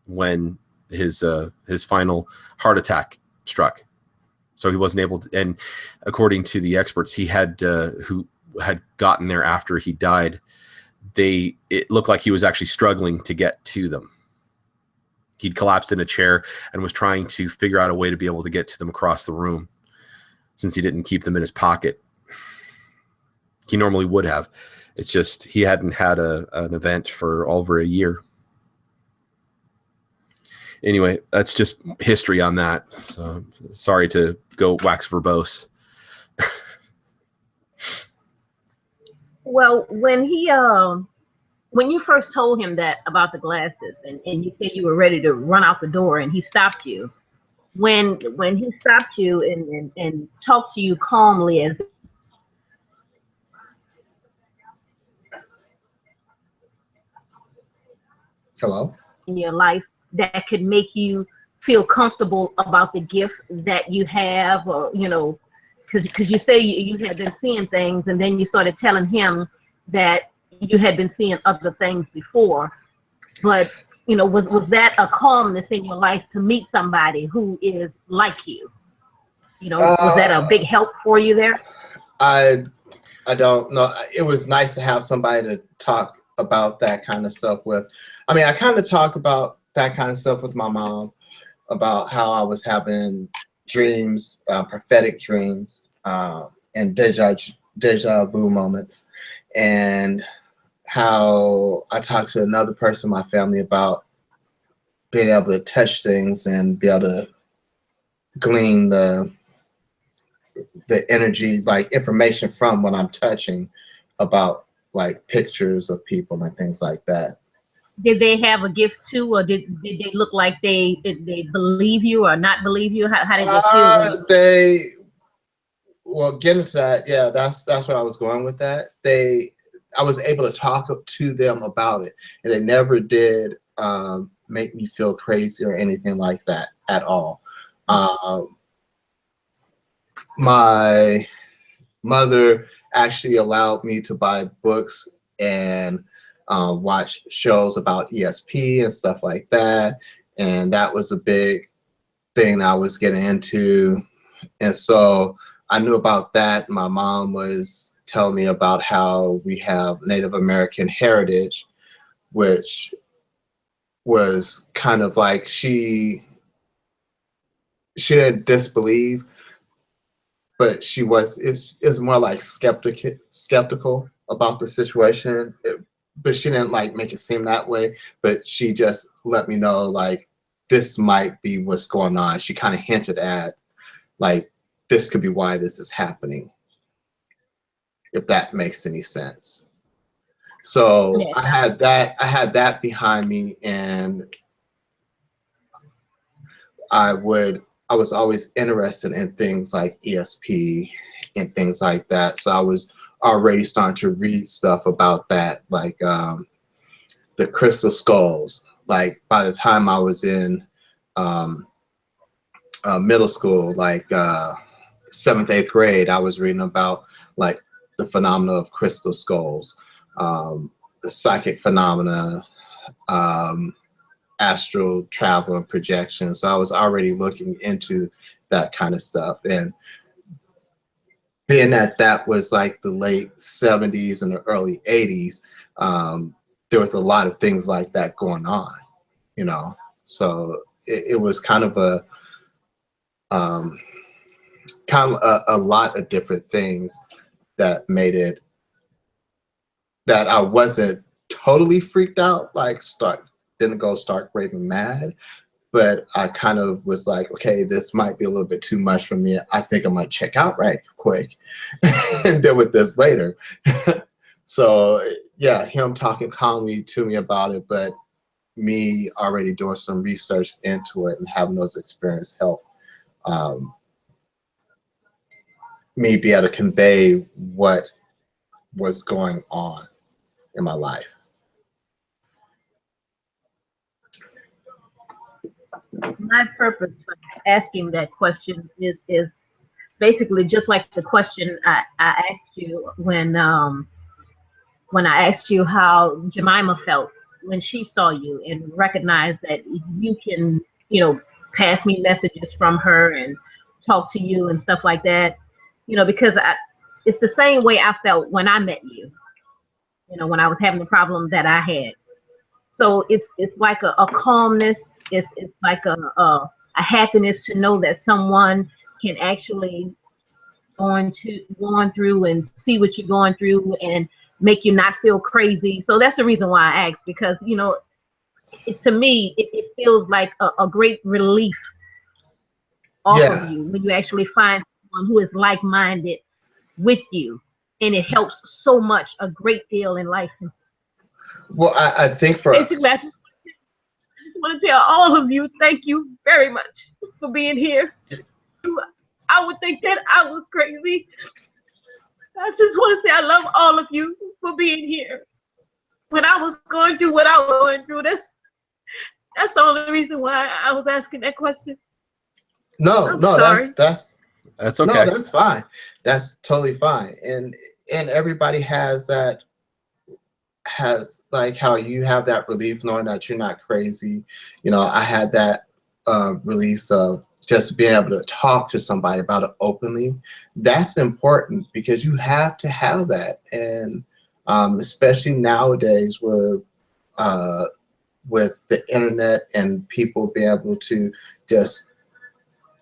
when his final heart attack struck. So he wasn't able to, and according to the experts he had who had gotten there after he died, it looked like he was actually struggling to get to them. He'd collapsed in a chair and was trying to figure out a way to be able to get to them across the room, since he didn't keep them in his pocket. He normally would have. It's just he hadn't had an event for over a year. Anyway, that's just history on that. So sorry to go wax verbose. Well, when you first told him that about the glasses, and you said you were ready to run out the door, and he stopped you. When he stopped you and talked to you calmly, as Hello? in your life that could make you feel comfortable about the gift that you have, or because you say you had been seeing things, and then you started telling him that you had been seeing other things before. But was that a calmness in your life to meet somebody who is like you? Was that a big help for you there? I don't know. It was nice to have somebody to talk about that kind of stuff with. I mean, I kind of talked about that kind of stuff with my mom, about how I was having dreams, prophetic dreams, and deja vu moments, and how I talked to another person in my family about being able to touch things and be able to glean the the energy, like information from what I'm touching about like pictures of people and things like that. Did they have a gift too, or did they look like did they believe you or not believe you? How did they feel when you? Well, getting to that, yeah, that's what I was going with that. I was able to talk to them about it, and they never did make me feel crazy or anything like that at all. My mother actually allowed me to buy books and watch shows about ESP and stuff like that, and that was a big thing I was getting into, and so I knew about that. My mom was telling me about how we have Native American heritage, which was kind of like she didn't disbelieve, but she was it's more like skeptical about the situation. But she didn't like make it seem that way. But she just let me know like this might be what's going on. She kind of hinted at like this could be why this is happening, if that makes any sense. So Yeah. I had that behind me, and I was always interested in things like ESP and things like that. So I was already starting to read stuff about that, like the crystal skulls. Like by the time I was in middle school, like 7th, 8th grade, I was reading about like the phenomena of crystal skulls, the psychic phenomena, astral travel and projection. So I was already looking into that kind of stuff. And being that was like the late 70s and the early 80s, there was a lot of things like that going on, you know. So it was kind of a lot of different things that made it that I wasn't totally freaked out, like didn't go stark raving mad, but I kind of was like, okay, this might be a little bit too much for me. I think I might check out right quick and deal with this later. So yeah, him talking calmly to me about it, but me already doing some research into it and having those experiences help me be able to convey what was going on in my life. My purpose for asking that question is basically just like the question I asked you when I asked you how Jemima felt when she saw you and recognized that you can, pass me messages from her and talk to you and stuff like that, because it's the same way I felt when I met you, when I was having the problem that I had. So it's like a calmness. It's like a happiness to know that someone can actually going through and see what you're going through and make you not feel crazy. So that's the reason why I asked, because to me it feels like a great relief off of you when you actually find someone who is like-minded with you, and it helps so much, a great deal in life. Well, I think for basically, I just want to tell all of you, thank you very much for being here. I would think that I was crazy. I just want to say I love all of you for being here. When I was going through what I was going through, that's the only reason why I was asking that question. No, sorry. That's okay. No, that's fine. That's totally fine. And everybody has like how you have that relief knowing that you're not crazy. I had that release of just being able to talk to somebody about it openly. That's important because you have to have that. And especially nowadays with the internet and people being able to just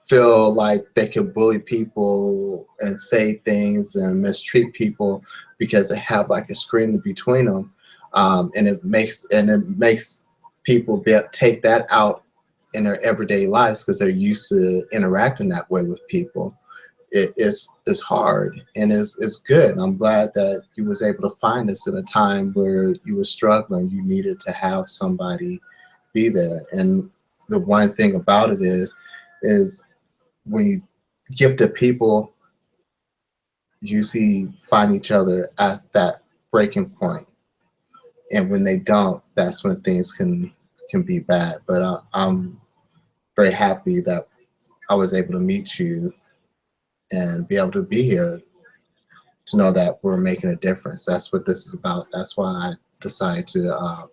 feel like they can bully people and say things and mistreat people because they have like a screen between them, and it makes people take that out in their everyday lives because they're used to interacting that way with people. it's hard, and it's good. I'm glad that you was able to find us in a time where you were struggling. You needed to have somebody be there. And the one thing about it is when you give to people, usually find each other at that breaking point. And when they don't, that's when things can be bad. But I'm very happy that I was able to meet you and be able to be here to know that we're making a difference. That's what this is about. That's why I decided to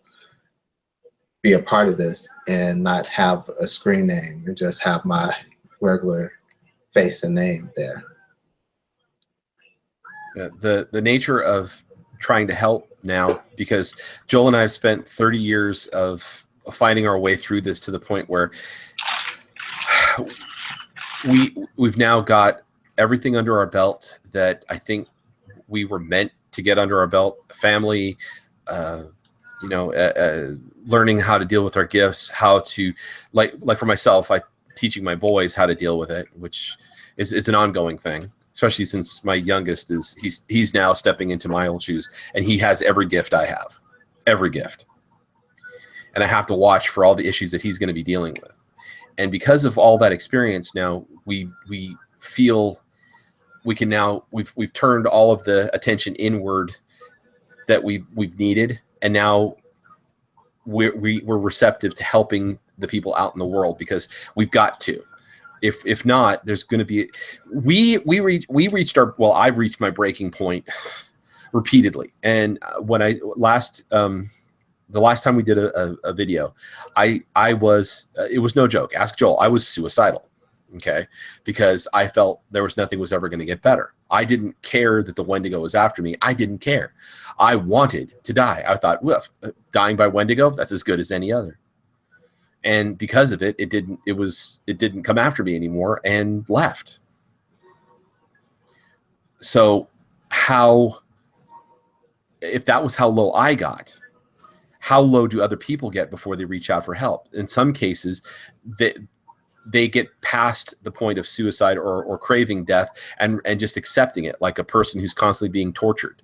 be a part of this and not have a screen name and just have my regular face and name there. The nature of trying to help now, because Joel and I have spent 30 years of finding our way through this to the point where we've now got everything under our belt that I think we were meant to get under our belt. Family, learning how to deal with our gifts, how to like for myself, teaching my boys how to deal with it, which is an ongoing thing, especially since my youngest he's now stepping into my old shoes, and he has every gift I have, every gift. And I have to watch for all the issues that he's going to be dealing with. And because of all that experience now, we feel we can now, we've turned all of the attention inward that we've needed. And now we're receptive to helping the people out in the world, because we've got to. If not, there's going to be, I've reached my breaking point repeatedly. And when the last time we did a video, it was no joke. Ask Joel. I was suicidal. Okay. Because I felt nothing was ever going to get better. I didn't care that the Wendigo was after me. I didn't care. I wanted to die. I thought, well, dying by Wendigo, that's as good as any other. And because of it, it didn't come after me anymore and left. So if that was how low I got, how low do other people get before they reach out for help? In some cases, they get past the point of suicide or craving death and just accepting it, like a person who's constantly being tortured.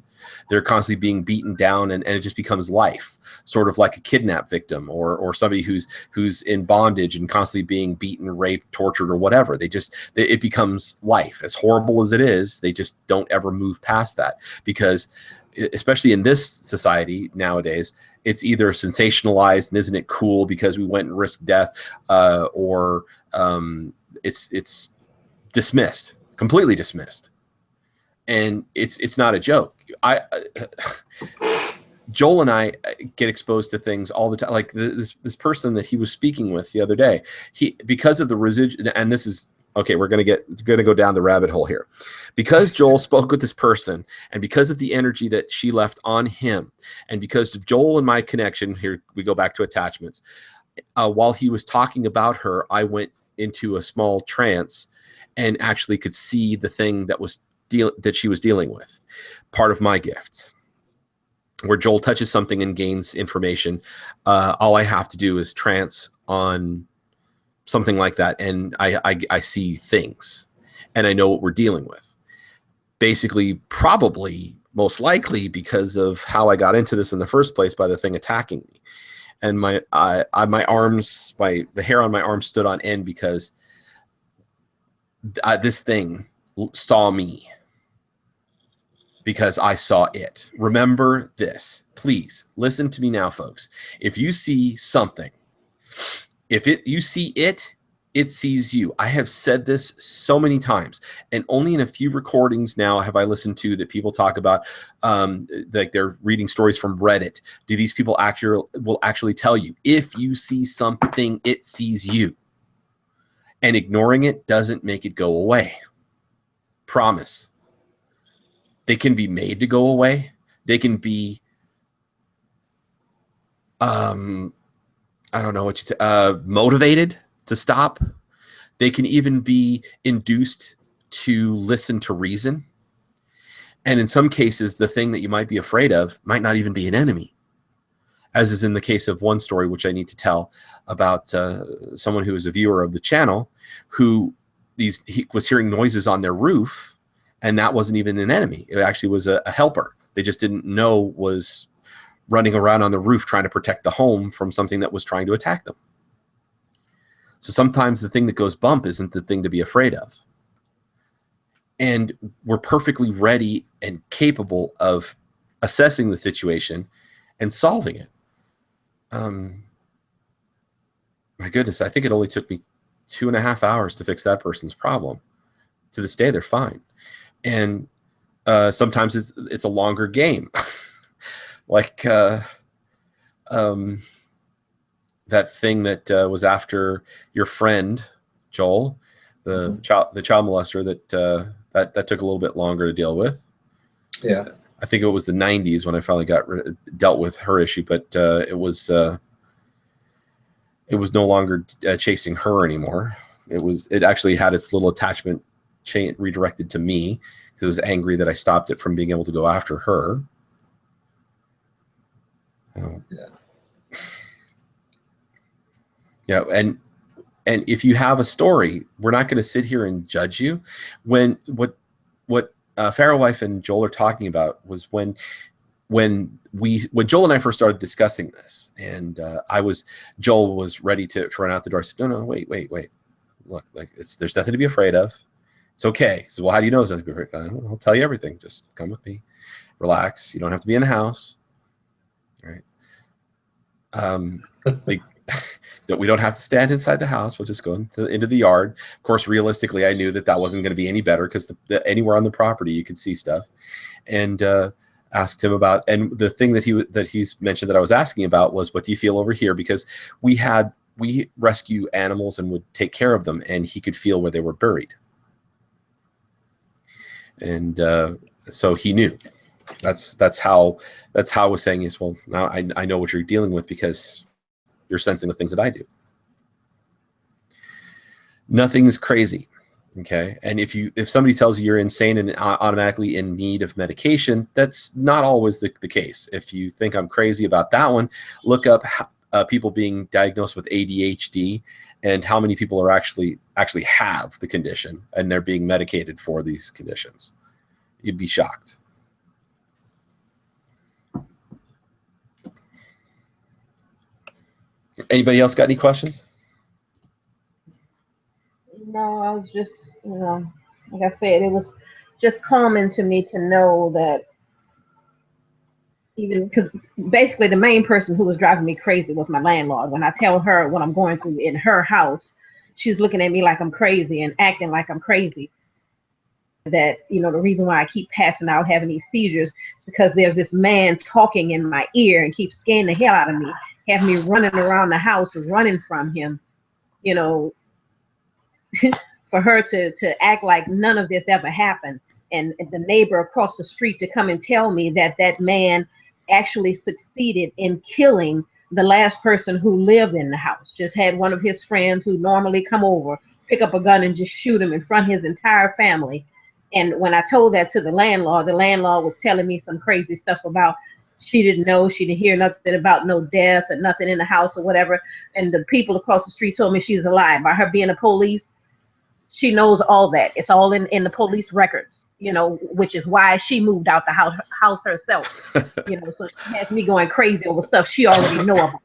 They're constantly being beaten down, and it just becomes life, sort of like a kidnap victim or somebody who's in bondage and constantly being beaten, raped, tortured, or whatever. It becomes life. As horrible as it is, they just don't ever move past that, because especially in this society nowadays, it's either sensationalized and isn't it cool because we went and risked death, or it's dismissed, completely dismissed. And it's not a joke. Joel and I get exposed to things all the time. Like this person that he was speaking with the other day, because of the residual, and this is, okay, we're going to go down the rabbit hole here. Because Joel spoke with this person, and because of the energy that she left on him, and because of Joel and my connection, here we go back to attachments. While he was talking about her, I went into a small trance and actually could see the thing that she was dealing with. Part of my gifts. Where Joel touches something and gains information, all I have to do is trance on something like that, and I see things, and I know what we're dealing with. Basically, probably, most likely, because of how I got into this in the first place, by the thing attacking me, and my arms, the hair on my arm stood on end because this thing saw me. Because I saw it. Remember this. Please listen to me now, folks. If you see something, you see it, it sees you. I have said this so many times, and only in a few recordings now have I listened to that people talk about, like they're reading stories from Reddit. Do these people will actually tell you, if you see something, it sees you. And ignoring it doesn't make it go away. Promise. They can be made to go away. They can be, I don't know what you say, motivated to stop. They can even be induced to listen to reason. And in some cases, the thing that you might be afraid of might not even be an enemy. As is in the case of one story, which I need to tell about someone who is a viewer of the channel, who he was hearing noises on their roof, and that wasn't even an enemy. It actually was a helper. They just didn't know was running around on the roof trying to protect the home from something that was trying to attack them. So sometimes the thing that goes bump isn't the thing to be afraid of. And we're perfectly ready and capable of assessing the situation and solving it. My goodness, I think it only took me 2.5 hours to fix that person's problem. To this day, they're fine. And sometimes it's a longer game. Like that thing that was after your friend Joel, the child molester, that took a little bit longer to deal with. Yeah, I think it was the 90s when I finally dealt with her issue, but it was no longer chasing her anymore. It actually had its little attachment chain redirected to me because it was angry that I stopped it from being able to go after her. Yeah, and if you have a story, we're not going to sit here and judge you. When what Pharaoh Wife and Joel are talking about was when Joel and I first started discussing this, and Joel was ready to run out the door. I said, no, wait. Look, like there's nothing to be afraid of. It's okay. So, well, how do you know there's nothing to be afraid of? I'll tell you everything. Just come with me. Relax. You don't have to be in the house. Right. We don't have to stand inside the house. We'll just go into the yard. Of course, realistically, I knew that wasn't going to be any better because anywhere on the property you could see stuff. And asked him about, and the thing that he's mentioned that I was asking about was, what do you feel over here? Because we rescue animals and would take care of them, and he could feel where they were buried. And so he knew. That's how I was saying is, well, now I know what you're dealing with because you're sensing the things that I do. Nothing is crazy. Okay. And if somebody tells you you're insane and automatically in need of medication, that's not always the case. If you think I'm crazy about that one, look up people being diagnosed with ADHD and how many people are actually have the condition and they're being medicated for these conditions. You'd be shocked. Anybody else got any questions? No, I was just, like I said, it was just calming to me to know that, even because basically the main person who was driving me crazy was my landlord. When I tell her what I'm going through in her house, she's looking at me like I'm crazy and acting like I'm crazy. That, the reason why I keep passing out, having these seizures, is because there's this man talking in my ear and keeps scaring the hell out of me, having me running around the house, running from him, for her to act like none of this ever happened. And the neighbor across the street to come and tell me that man actually succeeded in killing the last person who lived in the house. Just had one of his friends who normally come over, pick up a gun and just shoot him in front of his entire family. And when I told that to the landlord was telling me some crazy stuff about she didn't know, she didn't hear nothing about no death or nothing in the house or whatever. And the people across the street told me she's alive. By her being a police, she knows all that. It's all in the police records, which is why she moved out the house herself. So she has me going crazy over stuff she already know about.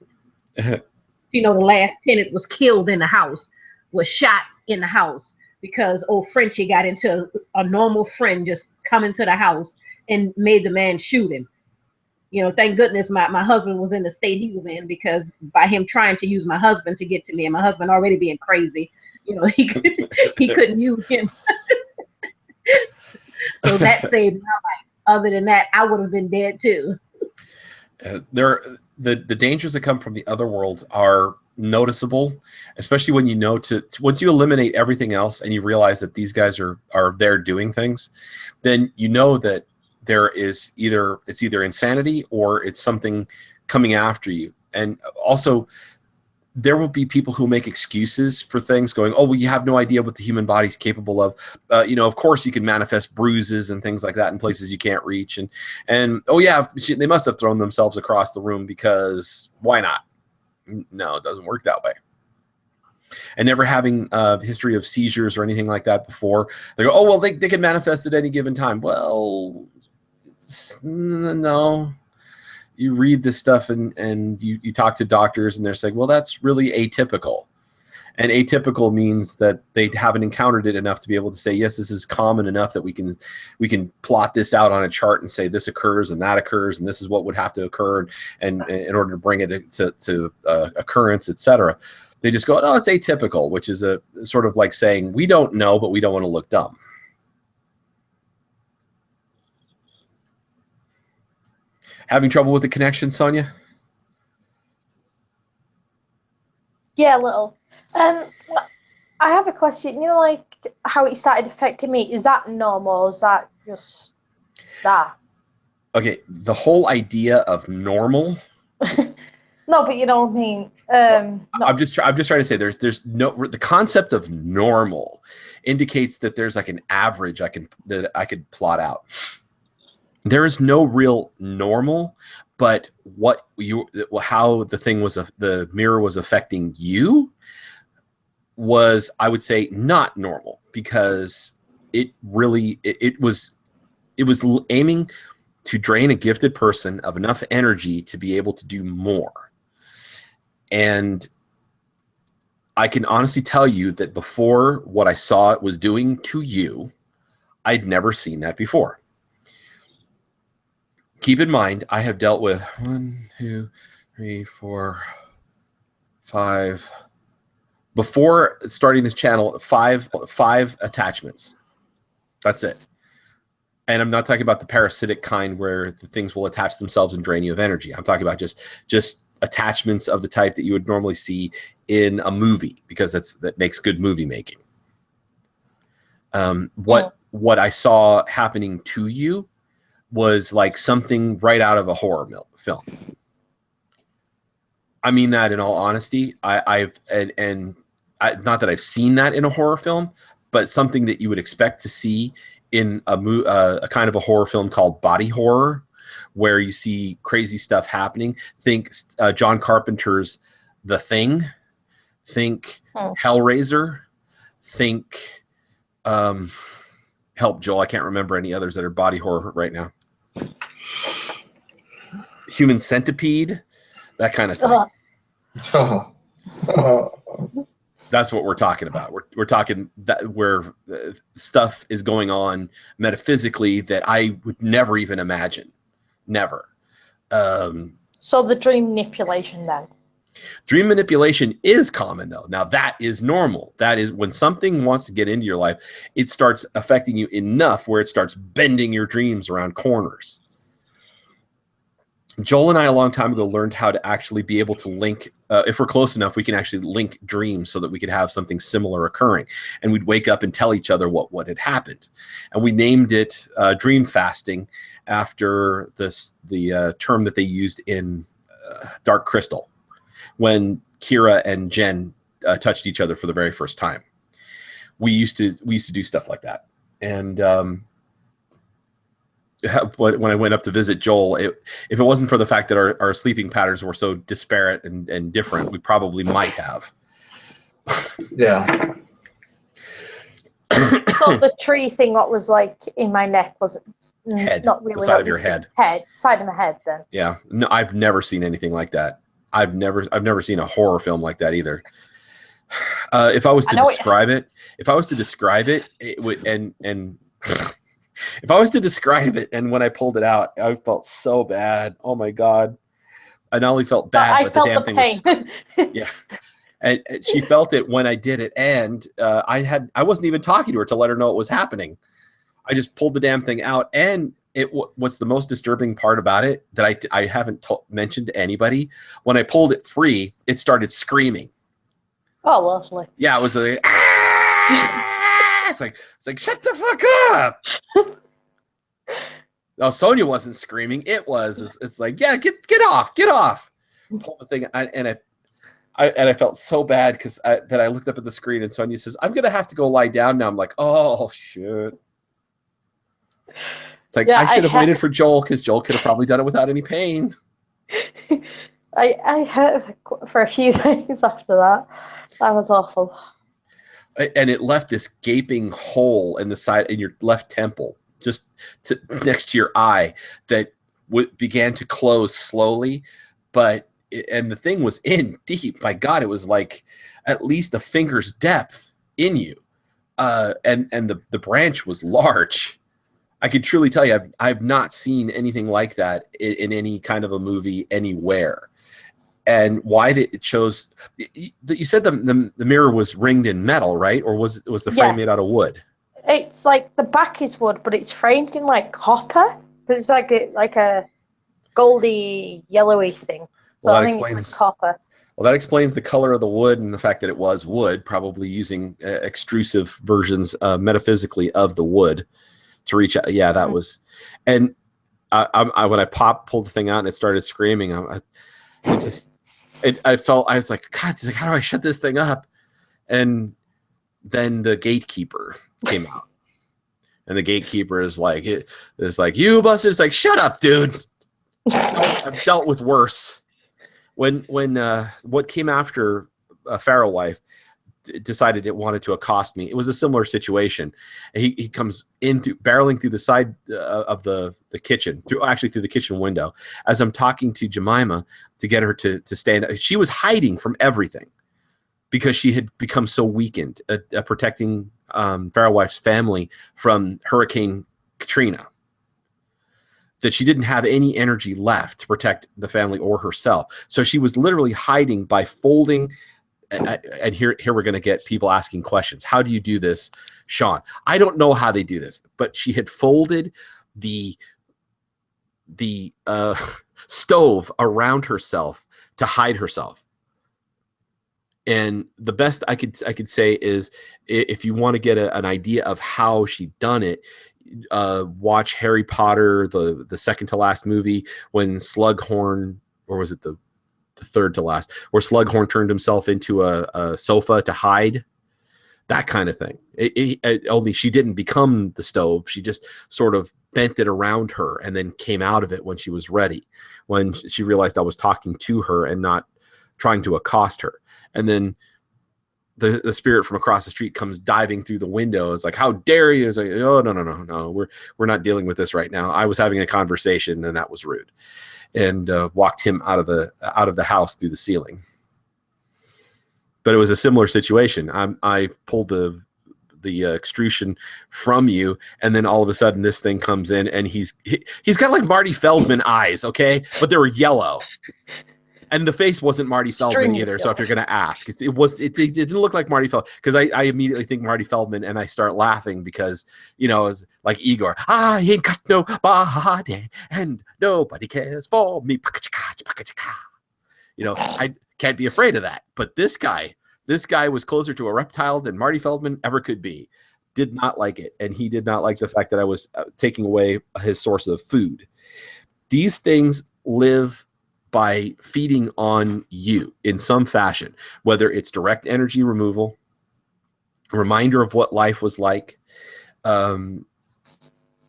The last tenant was killed in the house, was shot in the house because old Frenchie got into a normal friend just coming to the house and made the man shoot him. Thank goodness my husband was in the state he was in, because by him trying to use my husband to get to me and my husband already being crazy, he couldn't use him. So that saved my life. Other than that, I would have been dead too. The dangers that come from the other world are noticeable, especially when once you eliminate everything else and you realize that these guys are there doing things, then that there is it's either insanity or it's something coming after you. And also, there will be people who make excuses for things, going, oh, well, you have no idea what the human body's capable of. Of course you can manifest bruises and things like that in places you can't reach. And oh yeah, they must have thrown themselves across the room because why not? No, it doesn't work that way. and never having a history of seizures or anything like that before. They go, oh, well, they can manifest at any given time. Well, no. You read this stuff and you talk to doctors and they're saying, well, that's really atypical. And atypical means that they haven't encountered it enough to be able to say, yes, this is common enough that we can plot this out on a chart and say this occurs and that occurs and this is what would have to occur and in order to bring it to occurrence, etc. They just go, no, it's atypical, which is a sort of like saying we don't know, but we don't want to look dumb. Having trouble with the connection, Sonia? Yeah, a little. I have a question. You know, like how it started affecting me. Is that normal? Or is that just that? Okay, the whole idea of normal. No, but you know what I mean. No. I'm just trying to say there's no, the concept of normal indicates that there's like an average that I could plot out. There is no real normal, but how the mirror was affecting you was, I would say, not normal, because it was aiming to drain a gifted person of enough energy to be able to do more. And I can honestly tell you that before, what I saw it was doing to you, I'd never seen that before. Keep in mind, I have dealt with 1, 2, 3, 4, 5. Before starting this channel, five attachments. That's it. And I'm not talking about the parasitic kind where the things will attach themselves and drain you of energy. I'm talking about just attachments of the type that you would normally see in a movie, because that makes good movie making. What I saw happening to you was like something right out of a horror film. I mean that in all honesty. Not that I've seen that in a horror film, but something that you would expect to see in a kind of a horror film called body horror, where you see crazy stuff happening. Think John Carpenter's The Thing. Think Hellraiser. Think help, Joel. I can't remember any others that are body horror right now. Human Centipede, that kind of thing. That's what we're talking about. We're talking that where stuff is going on metaphysically that I would never even imagine. Never. So the dream manipulation then? Dream manipulation is common, though. Now, that is normal. That is when something wants to get into your life, it starts affecting you enough where it starts bending your dreams around corners. Joel and I, a long time ago, learned how to actually be able to link, if we're close enough, we can actually link dreams so that we could have something similar occurring. And we'd wake up and tell each other what had happened. And we named it dream fasting after the term that they used in Dark Crystal, when Kira and Jen touched each other for the very first time. We used to do stuff like that. And when I went up to visit Joel, if it wasn't for the fact that our sleeping patterns were so disparate and different, we probably might have. Yeah. So the tree thing, what was like in my neck, was Head, not really the side of your head. Side of my head. Then. Yeah, no, I've never seen anything like that. I've never seen a horror film like that either. If I was to describe it, it would and if I was to describe it, and when I pulled it out, I felt so bad. Oh my God. I not only felt bad, but the damn thing was, yeah. And she felt it when I did it. And I wasn't even talking to her to let her know it was happening. I just pulled the damn thing out. And what's the most disturbing part about it that I haven't mentioned to anybody, when I pulled it free, it started screaming. Oh, lovely. Yeah, it was like, ah! It's like, shut the fuck up. Oh, Sonia wasn't screaming. It was. It's like, yeah, get off. Pull the thing, and I felt so bad because that I looked up at the screen and Sonia says, "I'm gonna have to go lie down now." I'm like, oh shit. It's like, yeah, I should have waited for Joel, because Joel could have probably done it without any pain. I hurt for a few days after that. That was awful. And it left this gaping hole in the side in your left temple, just next to your eye, that began to close slowly. And the thing was in deep. My God, it was like at least a finger's depth in you. And the branch was large. I can truly tell you, I've not seen anything like that in any kind of a movie anywhere. And why did it chose? You said the mirror was ringed in metal, right? Or was the frame made out of wood? It's like the back is wood, but it's framed in like copper. But it's like a goldy, yellowy thing. So I think it's copper. Well, that explains the color of the wood and the fact that it was wood, probably using extrusive versions metaphysically of the wood to reach out. Yeah, that was. And when I pulled the thing out and it started screaming, I was like, God, how do I shut this thing up? And then the gatekeeper came out. And the gatekeeper is like, you busted. It's like, shut up, dude. I've dealt with worse. When what came after Pharaoh Wife decided it wanted to accost me, it was a similar situation. He comes in barreling through the side of the kitchen, through the kitchen window, as I'm talking to Jemima to get her to stand up. She was hiding from everything because she had become so weakened protecting Pharaoh Wife's family from Hurricane Katrina, that she didn't have any energy left to protect the family or herself. So she was literally hiding by folding. And here we're going to get people asking questions. How do you do this, Sean? I don't know how they do this, but she had folded the stove around herself to hide herself. And the best I could say is, if you want to get an idea of how she done it, watch Harry Potter, the second to last movie, when Slughorn, or was it the third to last, where Slughorn turned himself into a sofa to hide, that kind of thing. Only she didn't become the stove. She just sort of bent it around her and then came out of it when she was ready, when she realized I was talking to her and not trying to accost her. And then the spirit from across the street comes diving through the window. It's like, how dare you? It's like, oh, no. We're not dealing with this right now. I was having a conversation and that was rude. And walked him out of the house through the ceiling. But it was a similar situation. I pulled the extrusion from you, and then all of a sudden this thing comes in, and he's got like Marty Feldman eyes, okay, but they were yellow. And the face wasn't Marty Feldman either. So if you're going to ask, it didn't look like Marty Feldman, because I immediately think Marty Feldman, and I start laughing because, it's like Igor. I ain't got no body and nobody cares for me. I can't be afraid of that. But this guy was closer to a reptile than Marty Feldman ever could be. Did not like it. And he did not like the fact that I was taking away his source of food. These things live by feeding on you in some fashion, whether it's direct energy removal, reminder of what life was like,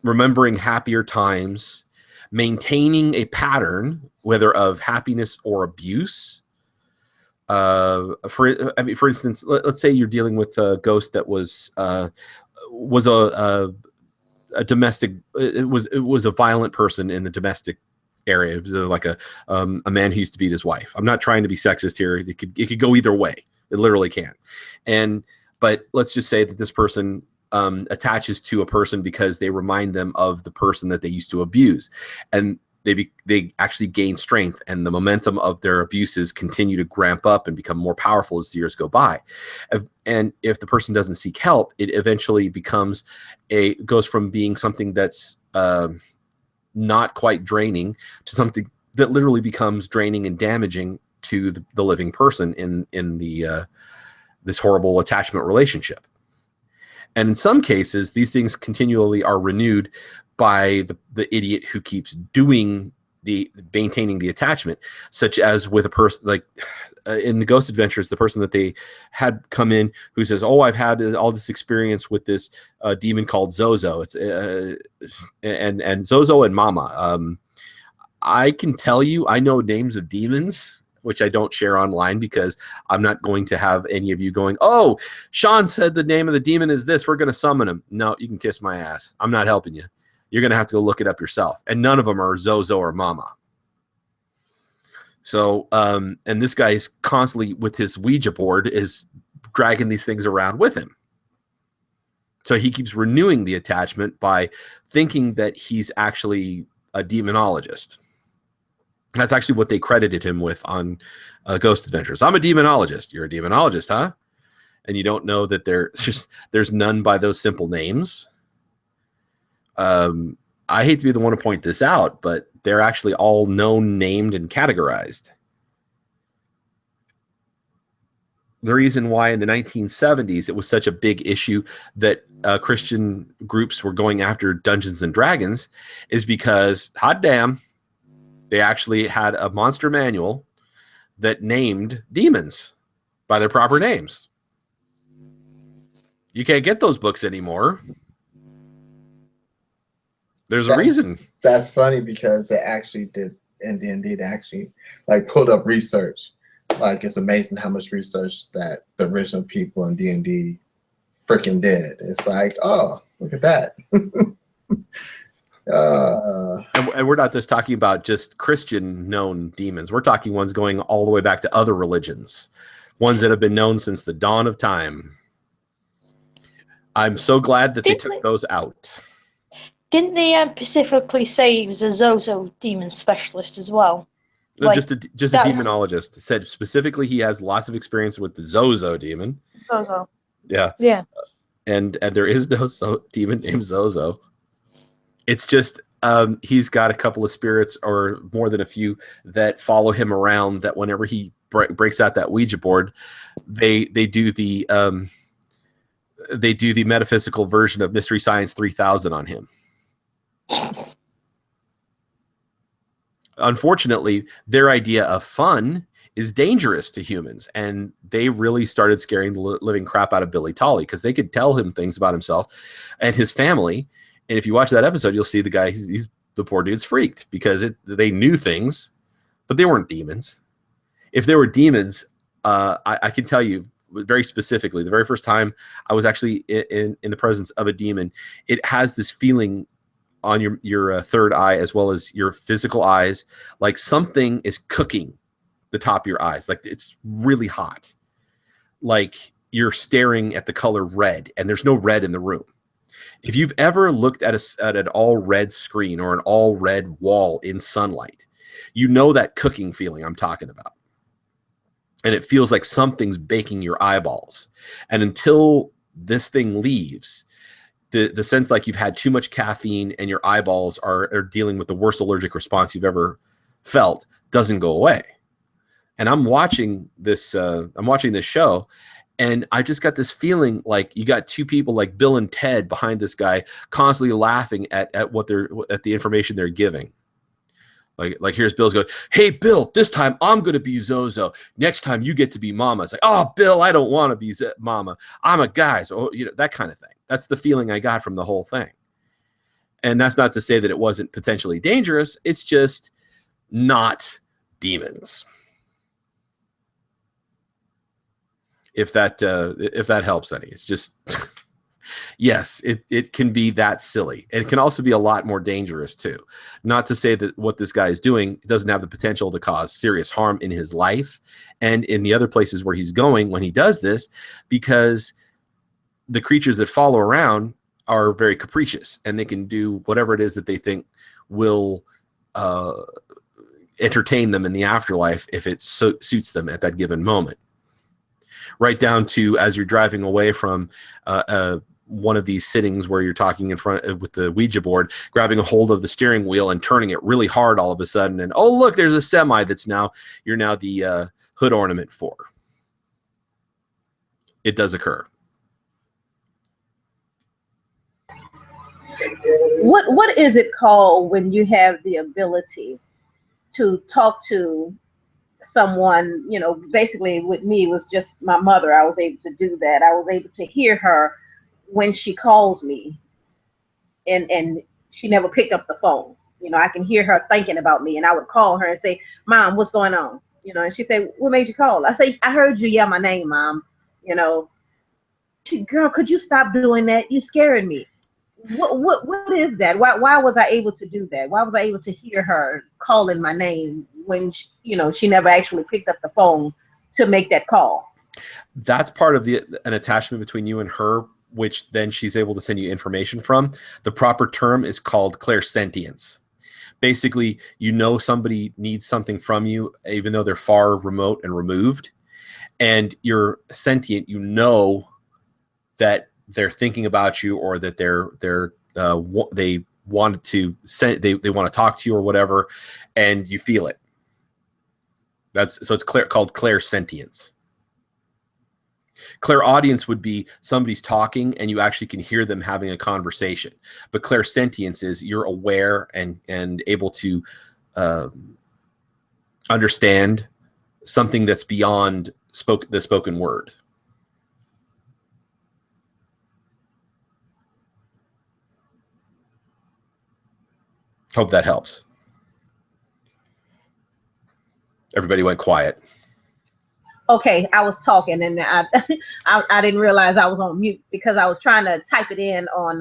remembering happier times, maintaining a pattern, whether of happiness or abuse. For instance, let's say you're dealing with a ghost that was a domestic. It was a violent person in the domestic area. It was like a man who used to beat his wife. I'm not trying to be sexist here. It could go either way. It literally can. But let's just say that this person attaches to a person because they remind them of the person that they used to abuse, and they actually gain strength, and the momentum of their abuses continue to ramp up and become more powerful as the years go by. And if the person doesn't seek help, it eventually goes from being something that's not quite draining to something that literally becomes draining and damaging to the living person in this horrible attachment relationship. And in some cases, these things continually are renewed by the idiot who keeps maintaining the attachment, such as with a person like in the Ghost Adventures, the person that they had come in who says, "Oh, I've had all this experience with this demon called Zozo." It's and Zozo and Mama. I can tell you, I know names of demons which I don't share online because I'm not going to have any of you going, oh, Sean said the name of the demon is this, we're going to summon him. No, you can kiss my ass. I'm not helping you. You're going to have to go look it up yourself. And none of them are Zozo or Mama. So, and this guy is constantly with his Ouija board is dragging these things around with him. So he keeps renewing the attachment by thinking that he's actually a demonologist. That's actually what they credited him with on Ghost Adventures. I'm a demonologist. You're a demonologist, huh? And you don't know that there's none by those simple names. I hate to be the one to point this out, but they're actually all known, named, and categorized. The reason why in the 1970s it was such a big issue that Christian groups were going after Dungeons and Dragons is because, hot damn, they actually had a monster manual that named demons by their proper names. You can't get those books anymore. There's a reason. That's funny because they actually did in D&D. They actually like pulled up research. Like it's amazing how much research that the original people in D&D freaking did. It's like, oh, look at that. And we're not just talking about just Christian known demons. We're talking ones going all the way back to other religions, ones that have been known since the dawn of time. I'm so glad that they took those out. Didn't they specifically say he was a Zozo demon specialist as well? Like, just a demonologist. It said specifically he has lots of experience with the Zozo demon. Zozo. Yeah. Yeah. And there is no demon named Zozo. It's just he's got a couple of spirits or more than a few that follow him around that whenever he breaks out that Ouija board, they do the metaphysical version of Mystery Science 3000 on him. Unfortunately, their idea of fun is dangerous to humans, and they really started scaring the living crap out of Billy Tolley because they could tell him things about himself and his family. And if you watch that episode, you'll see the guy, he's the poor dude's freaked because they knew things, but they weren't demons. If they were demons, I can tell you very specifically, the very first time I was actually in the presence of a demon, it has this feeling on your third eye as well as your physical eyes, like something is cooking the top of your eyes. Like it's really hot. Like you're staring at the color red and there's no red in the room. If you've ever looked at an all red screen or an all red wall in sunlight, you know that cooking feeling I'm talking about. And it feels like something's baking your eyeballs. And until this thing leaves, the sense like you've had too much caffeine and your eyeballs are dealing with the worst allergic response you've ever felt doesn't go away. And I'm watching this show, and I just got this feeling like you got two people like Bill and Ted behind this guy constantly laughing at the information they're giving. Like here's Bill's going, hey, Bill, this time I'm going to be Zozo. Next time you get to be Mama. It's like, oh, Bill, I don't want to be Mama. I'm a guy. So, that kind of thing. That's the feeling I got from the whole thing. And that's not to say that it wasn't potentially dangerous. It's just not demons. If that helps any. It's just... Yes, it can be that silly. And it can also be a lot more dangerous too. Not to say that what this guy is doing doesn't have the potential to cause serious harm in his life and in the other places where he's going when he does this, because the creatures that follow around are very capricious and they can do whatever it is that they think will entertain them in the afterlife if it suits them at that given moment. Right down to as you're driving away from one of these sittings where you're talking in front with the Ouija board, grabbing a hold of the steering wheel and turning it really hard all of a sudden. And, oh, look, there's a semi you're now the hood ornament for. It does occur. What is it called when you have the ability to talk to someone? Basically with me, it was just my mother. I was able to do that. I was able to hear her when she calls me, and she never picked up the phone. I can hear her thinking about me, and I would call her and say, Mom, what's going on? you know, and she said, "What made you call?" I say, "I heard you yell my name, Mom." You know, she, "Girl, could you stop doing that? You scaring me." What is that? Why was I able to do that? Why was I able to hear her calling my name when she, you know, she never actually picked up the phone to make that call? That's part of an attachment between you and her, which then she's able to send you information from. The proper term is called clairsentience. Basically, you know somebody needs something from you, even though they're far remote and removed, and you're sentient. You know that they're thinking about you, or that they wanted to send, they want to talk to you or whatever, and you feel it. It's called clairsentience. Clairaudience would be somebody's talking and you actually can hear them having a conversation. But clairsentience is you're aware and able to understand something that's beyond the spoken word. Hope that helps. Everybody went quiet. Okay, I was talking and I didn't realize I was on mute because I was trying to type it in on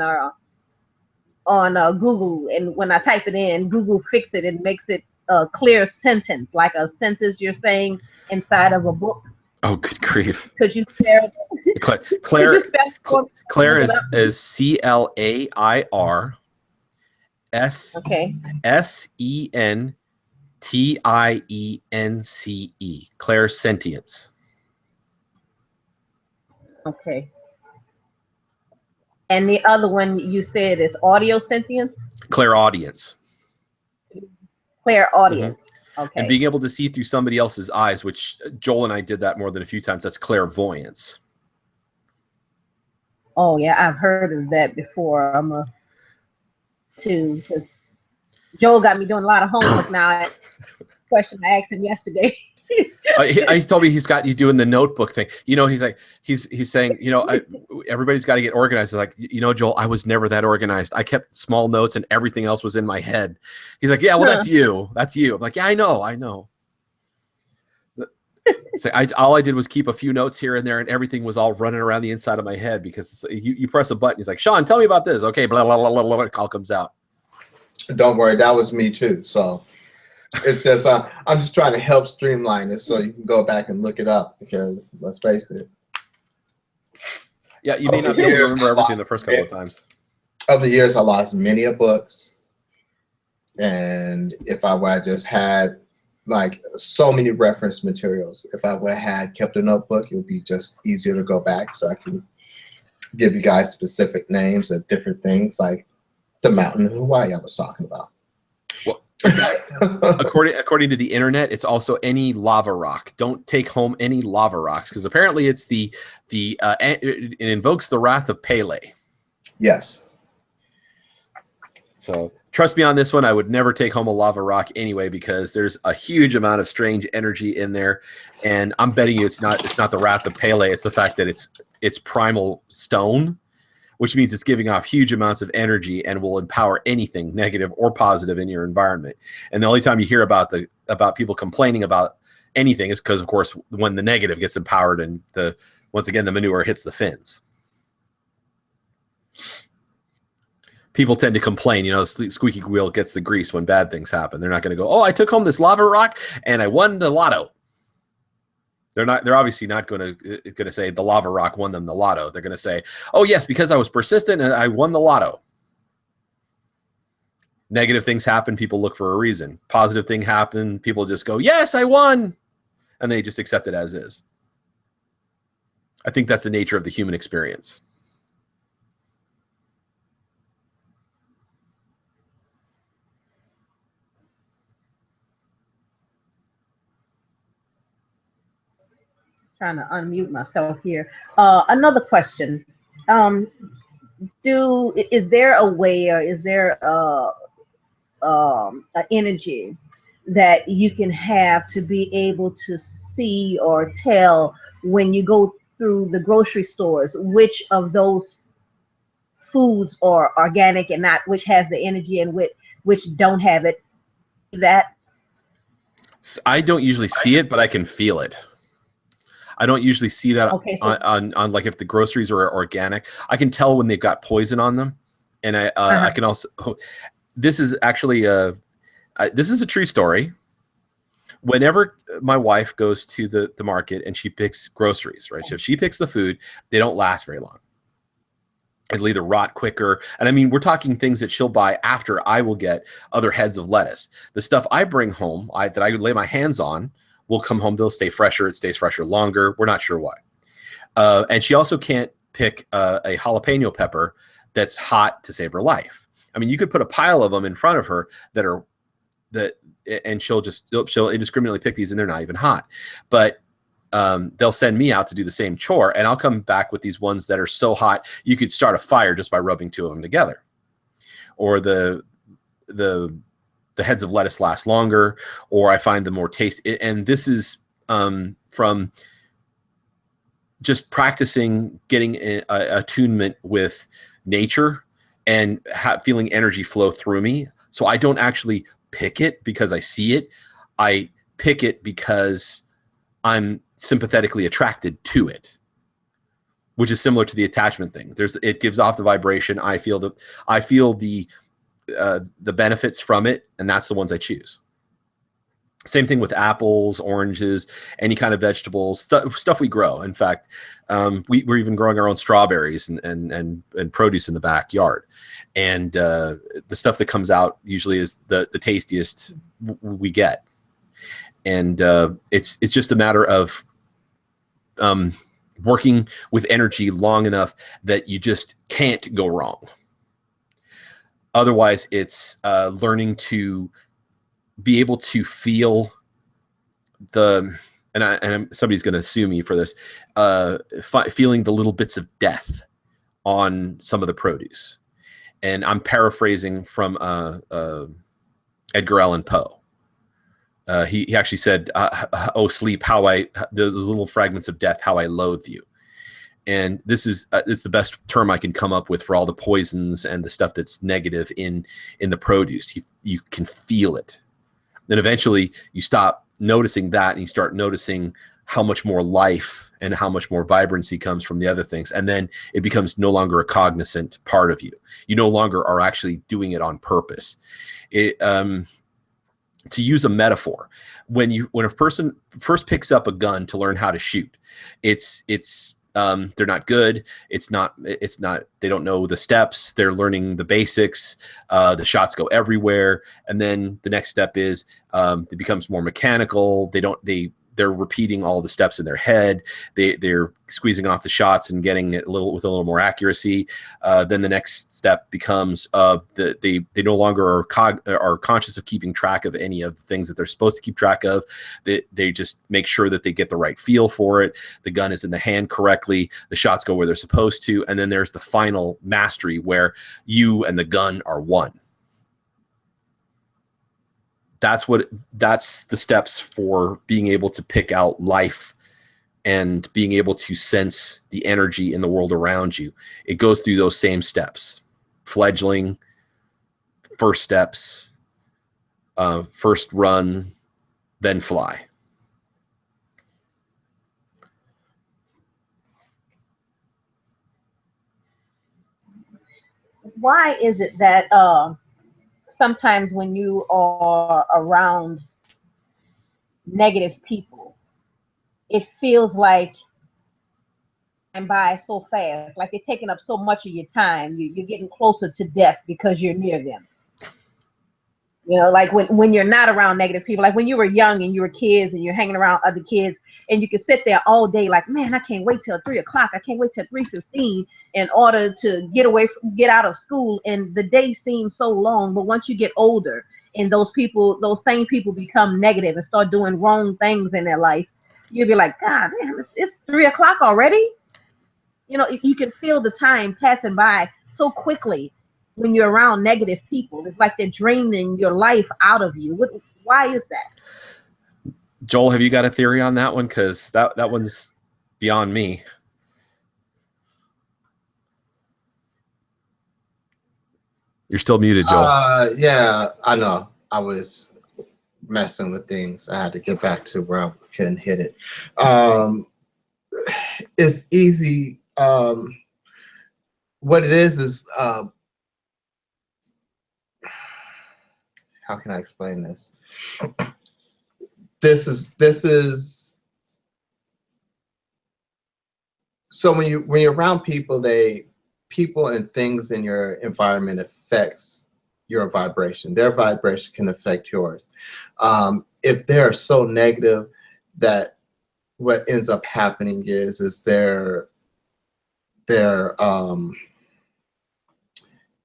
Google, and when I type it in, Google fixes it and makes it a clear sentence, like a sentence you're saying inside of a book. Oh, good grief! Could you spell Claire? Claire is CLAIRSENTIENCE. Clairsentience. Okay. And the other one you said is audio sentience? Clairaudience. Clairaudience. Mm-hmm. Okay. And being able to see through somebody else's eyes, which Joel and I did that more than a few times. That's clairvoyance. Oh yeah, I've heard of that before. Because Joel got me doing a lot of homework now. Question I asked him yesterday. He told me he's got you doing the notebook thing. You know, he's saying, you know, everybody's got to get organized. Like, you know, Joel, I was never that organized. I kept small notes and everything else was in my head. He's like, yeah, well, that's you. That's you. I'm like, yeah, I know. So all I did was keep a few notes here and there, and everything was all running around the inside of my head because you press a button. He's like, Sean, tell me about this. Okay, blah, blah, blah, blah, blah. It all comes out. Don't worry, that was me too. So it's just I'm just trying to help streamline it so you can go back and look it up, because let's face it. Yeah, you may not be able to remember everything the first couple of times. Over the years, I lost many of books, and if I would have just had like so many reference materials, if I would have had kept a notebook, it would be just easier to go back, so I can give you guys specific names of different things, like the mountain in Hawaii I was talking about. Well, according to the internet, it's also any lava rock. Don't take home any lava rocks, because apparently it's it invokes the wrath of Pele. Yes. So trust me on this one. I would never take home a lava rock anyway, because there's a huge amount of strange energy in there, and I'm betting you it's not the wrath of Pele. It's the fact that it's primal stone, which means it's giving off huge amounts of energy and will empower anything negative or positive in your environment. And the only time you hear about people complaining about anything is because, of course, when the negative gets empowered and once again the manure hits the fins. People tend to complain, you know, the squeaky wheel gets the grease when bad things happen. They're not going to go, oh, I took home this lava rock and I won the lotto. They're obviously not going to say the lava rock won them the lotto. They're going to say, oh yes, because I was persistent and I won the lotto. Negative things happen, people look for a reason. Positive thing happen, people just go, yes, I won. And they just accept it as is. I think that's the nature of the human experience. Trying to unmute myself here. Another question. Is there a way, or is there an energy that you can have to be able to see or tell when you go through the grocery stores which of those foods are organic and not which has the energy and which don't have it? That I don't usually see it, but I can feel it. I don't usually see that Okay, so on like if the groceries are organic. I can tell when they've got poison on them, and I can also. This is actually this is a true story. Whenever my wife goes to the market and she picks groceries, right? So if she picks the food, they don't last very long. It'll either rot quicker. And I mean, we're talking things that she'll buy after I will get other heads of lettuce. The stuff I bring home that I lay my hands on will come home. They'll stay fresher. It stays fresher longer. We're not sure why. And she also can't pick a jalapeno pepper that's hot to save her life. I mean, you could put a pile of them in front of her and she'll indiscriminately pick these and they're not even hot. But they'll send me out to do the same chore, and I'll come back with these ones that are so hot you could start a fire just by rubbing two of them together. Or the heads of lettuce last longer, or I find them more tasty. And this is from just practicing getting attunement with nature and feeling energy flow through me. So I don't actually pick it because I see it. I pick it because I'm sympathetically attracted to it, which is similar to the attachment thing. It gives off the vibration. I feel the benefits from it, and that's the ones I choose. Same thing with apples, oranges, any kind of vegetables, stuff we grow. In fact, we're even growing our own strawberries and produce in the backyard. And the stuff that comes out usually is the tastiest we get. And it's just a matter of working with energy long enough that you just can't go wrong. Otherwise, it's learning to be able to feel somebody's going to sue me for this, feeling the little bits of death on some of the produce. And I'm paraphrasing from Edgar Allan Poe. He actually said, "Oh, sleep, those little fragments of death, how I loathe you." And this is it's the best term I can come up with for all the poisons and the stuff that's negative in the produce. You can feel it. Then eventually you stop noticing that and you start noticing how much more life and how much more vibrancy comes from the other things. And then it becomes no longer a cognizant part of you. You no longer are actually doing it on purpose. To use a metaphor, when a person first picks up a gun to learn how to shoot, they're not good. It's not, they don't know the steps. They're learning the basics. The shots go everywhere. And then the next step is, it becomes more mechanical. They're repeating all the steps in their head. They're squeezing off the shots and getting it with a little more accuracy. Then the next step becomes they no longer are conscious of keeping track of any of the things that they're supposed to keep track of. They just make sure that they get the right feel for it. The gun is in the hand correctly. The shots go where they're supposed to. And then there's the final mastery where you and the gun are one. That's the steps for being able to pick out life and being able to sense the energy in the world around you. It goes through those same steps: fledgling, first steps, first run, then fly. why is it that sometimes when you are around negative people, it feels like and by so fast, like they're taking up so much of your time, you're getting closer to death because you're near them? You know, like when you're not around negative people, like when you were young and you were kids and you're hanging around other kids and you can sit there all day like, man, I can't wait till 3 o'clock. I can't wait till 3:15 in order to get out of school. And the day seems so long. But once you get older and those same people become negative and start doing wrong things in their life, you'll be like, God, man, it's 3 o'clock already. You know, you can feel the time passing by so quickly. When you're around negative people, it's like they're draining your life out of you. Why is that? Joel, have you got a theory on that one? Because that one's beyond me. You're still muted, Joel. Yeah, I know. I was messing with things. I had to get back to where I couldn't hit it. It's easy. What it is how can I explain this? This is so when you're around people, people and things in your environment affects your vibration. Their vibration can affect yours. If they're so negative, that what ends up happening is they're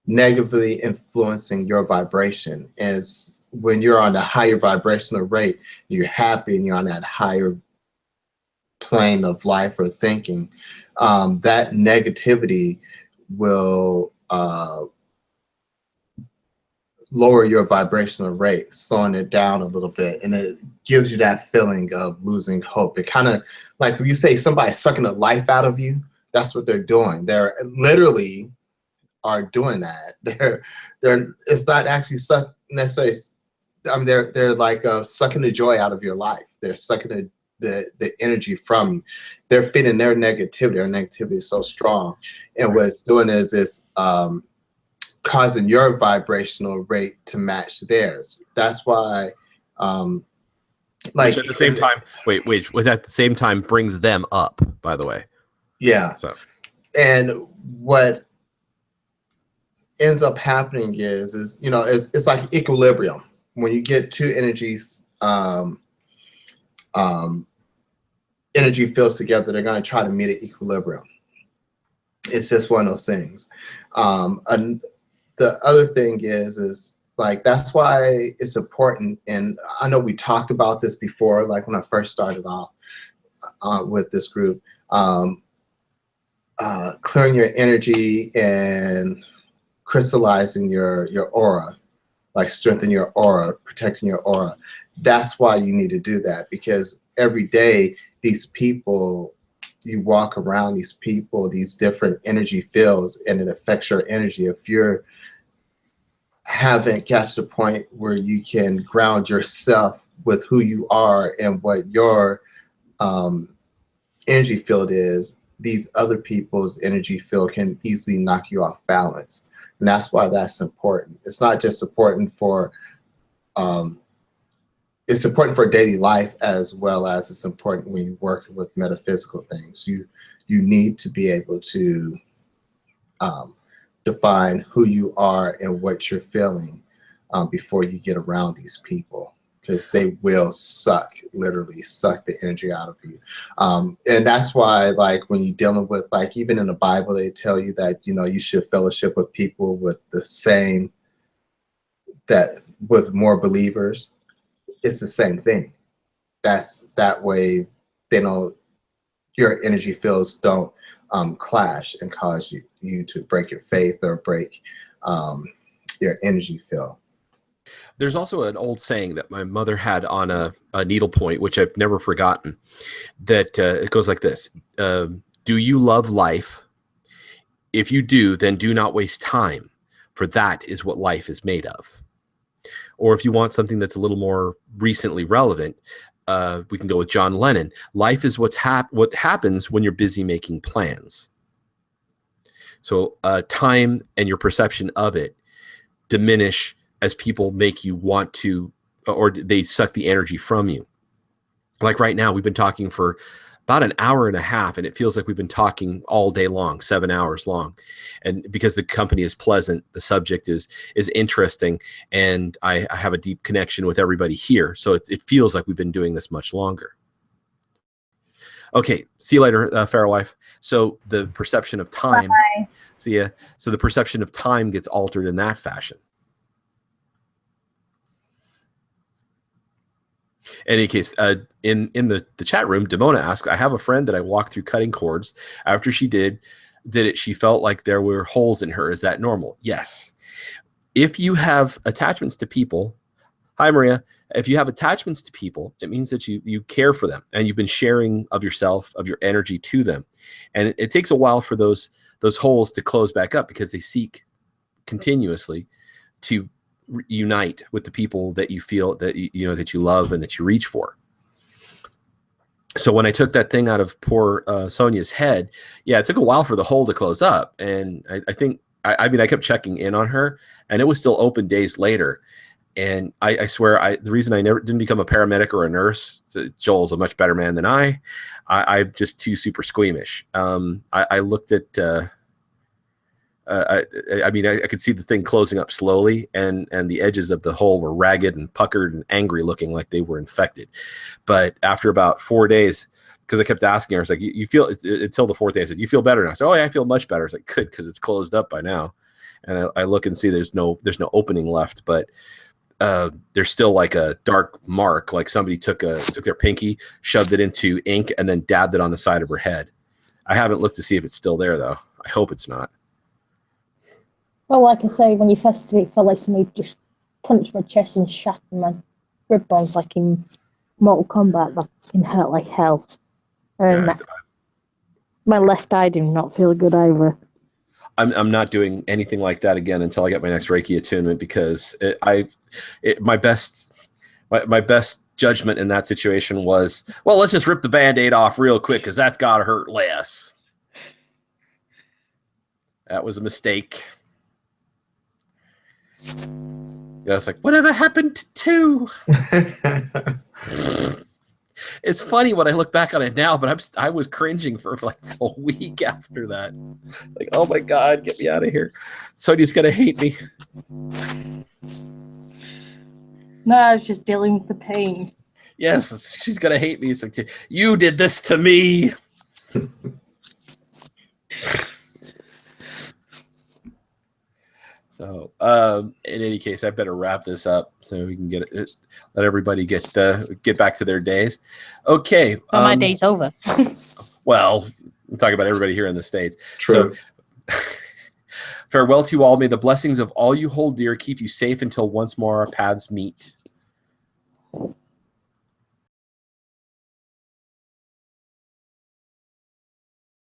negatively influencing your vibration. As when you're on a higher vibrational rate, you're happy and you're on that higher plane of life or thinking, that negativity will lower your vibrational rate, slowing it down a little bit, and it gives you that feeling of losing hope. It kind of like when you say somebody's sucking the life out of you, that's what they're doing. They're literally are doing that. It's not actually necessarily. I mean, they're like sucking the joy out of your life. They're sucking the energy from you. They're feeding their negativity. Their negativity is so strong, and what it's doing is causing your vibrational rate to match theirs. That's why, which at the same time, which at the same time brings them up. By the way, yeah. So, and what ends up happening is you know it's like equilibrium. When you get two energies, energy fields together, they're going to try to meet an equilibrium. It's just one of those things. And the other thing is like, that's why it's important. And I know we talked about this before, like when I first started off with this group, clearing your energy and crystallizing your aura, like strengthening your aura, protecting your aura. That's why you need to do that, because every day these people, you walk around these people, these different energy fields, and it affects your energy. If you're haven't got to the point where you can ground yourself with who you are and what your energy field is, these other people's energy field can easily knock you off balance. And that's why that's important. It's not just important for it's important for daily life, as well as it's important when you work with metaphysical things. You need to be able to define who you are and what you're feeling before you get around these people, because they will literally suck the energy out of you. And that's why, like, when you're dealing with, like, even in the Bible, they tell you that, you know, you should fellowship with people with the same, with more believers. It's the same thing. That way they don't, your energy fields don't clash and cause you to break your faith or break your energy field. There's also an old saying that my mother had on a needlepoint, which I've never forgotten, that it goes like this. Do you love life? If you do, then do not waste time, for that is what life is made of. Or if you want something that's a little more recently relevant, we can go with John Lennon. Life is what happens when you're busy making plans. So time and your perception of it diminish as people make you want to, or they suck the energy from you. Like right now, we've been talking for about an hour and a half, and it feels like we've been talking all day long, 7 hours long. And because the company is pleasant, the subject is interesting, and I have a deep connection with everybody here. So it feels like we've been doing this much longer. Okay, see you later, Fair Wife. So the perception of time, Bye. See ya. So the perception of time gets altered in that fashion. In any case, in the chat room, Demona asks, I have a friend that I walked through cutting cords. After she did it, she felt like there were holes in her. Is that normal? Yes. If you have attachments to people, hi, Maria. If you have attachments to people, it means that you care for them and you've been sharing of yourself, of your energy to them. And it takes a while for those holes to close back up, because they seek continuously to unite with the people that you feel that you know that you love and that you reach for. So when I took that thing out of poor Sonia's head, yeah, it took a while for the hole to close up, and I think I mean I kept checking in on her, and it was still open days later. And I swear, the reason I never didn't become a paramedic or a nurse, Joel's a much better man than I'm just too super squeamish. I looked at, I mean, I could see the thing closing up slowly, and the edges of the hole were ragged and puckered and angry looking like they were infected. But after about 4 days, because I kept asking her, I was like, you feel, until the 4th day, I said, you feel better now? I said, oh yeah, I feel much better. I was like, good, because it's closed up by now. And I look and see there's no opening left, but there's still like a dark mark, like somebody took their pinky, shoved it into ink, and then dabbed it on the side of her head. I haven't looked to see if it's still there though. I hope it's not. Well, like I say, when you first did it, it felt like somebody just punched my chest and shattered my rib bones, like in Mortal Kombat. That can hurt like hell. And Yeah, my left eye did not feel good either. I'm not doing anything like that again until I get my next Reiki attunement, because my best judgment in that situation was, well, let's just rip the Band-Aid off real quick because that's got to hurt less. That was a mistake. Yeah, I was like, whatever happened to 2? It's funny when I look back on it now, but I was cringing for like a week after that. Like, oh my God, get me out of here. Sonia's gonna hate me. No, I was just dealing with the pain. Yes, she's gonna hate me. It's like, you did this to me. So, in any case, I better wrap this up so we can let everybody get back to their days. Okay. Well, my day's over. Well, I'm talking about everybody here in the States. True. So, farewell to you all. May the blessings of all you hold dear keep you safe until once more our paths meet.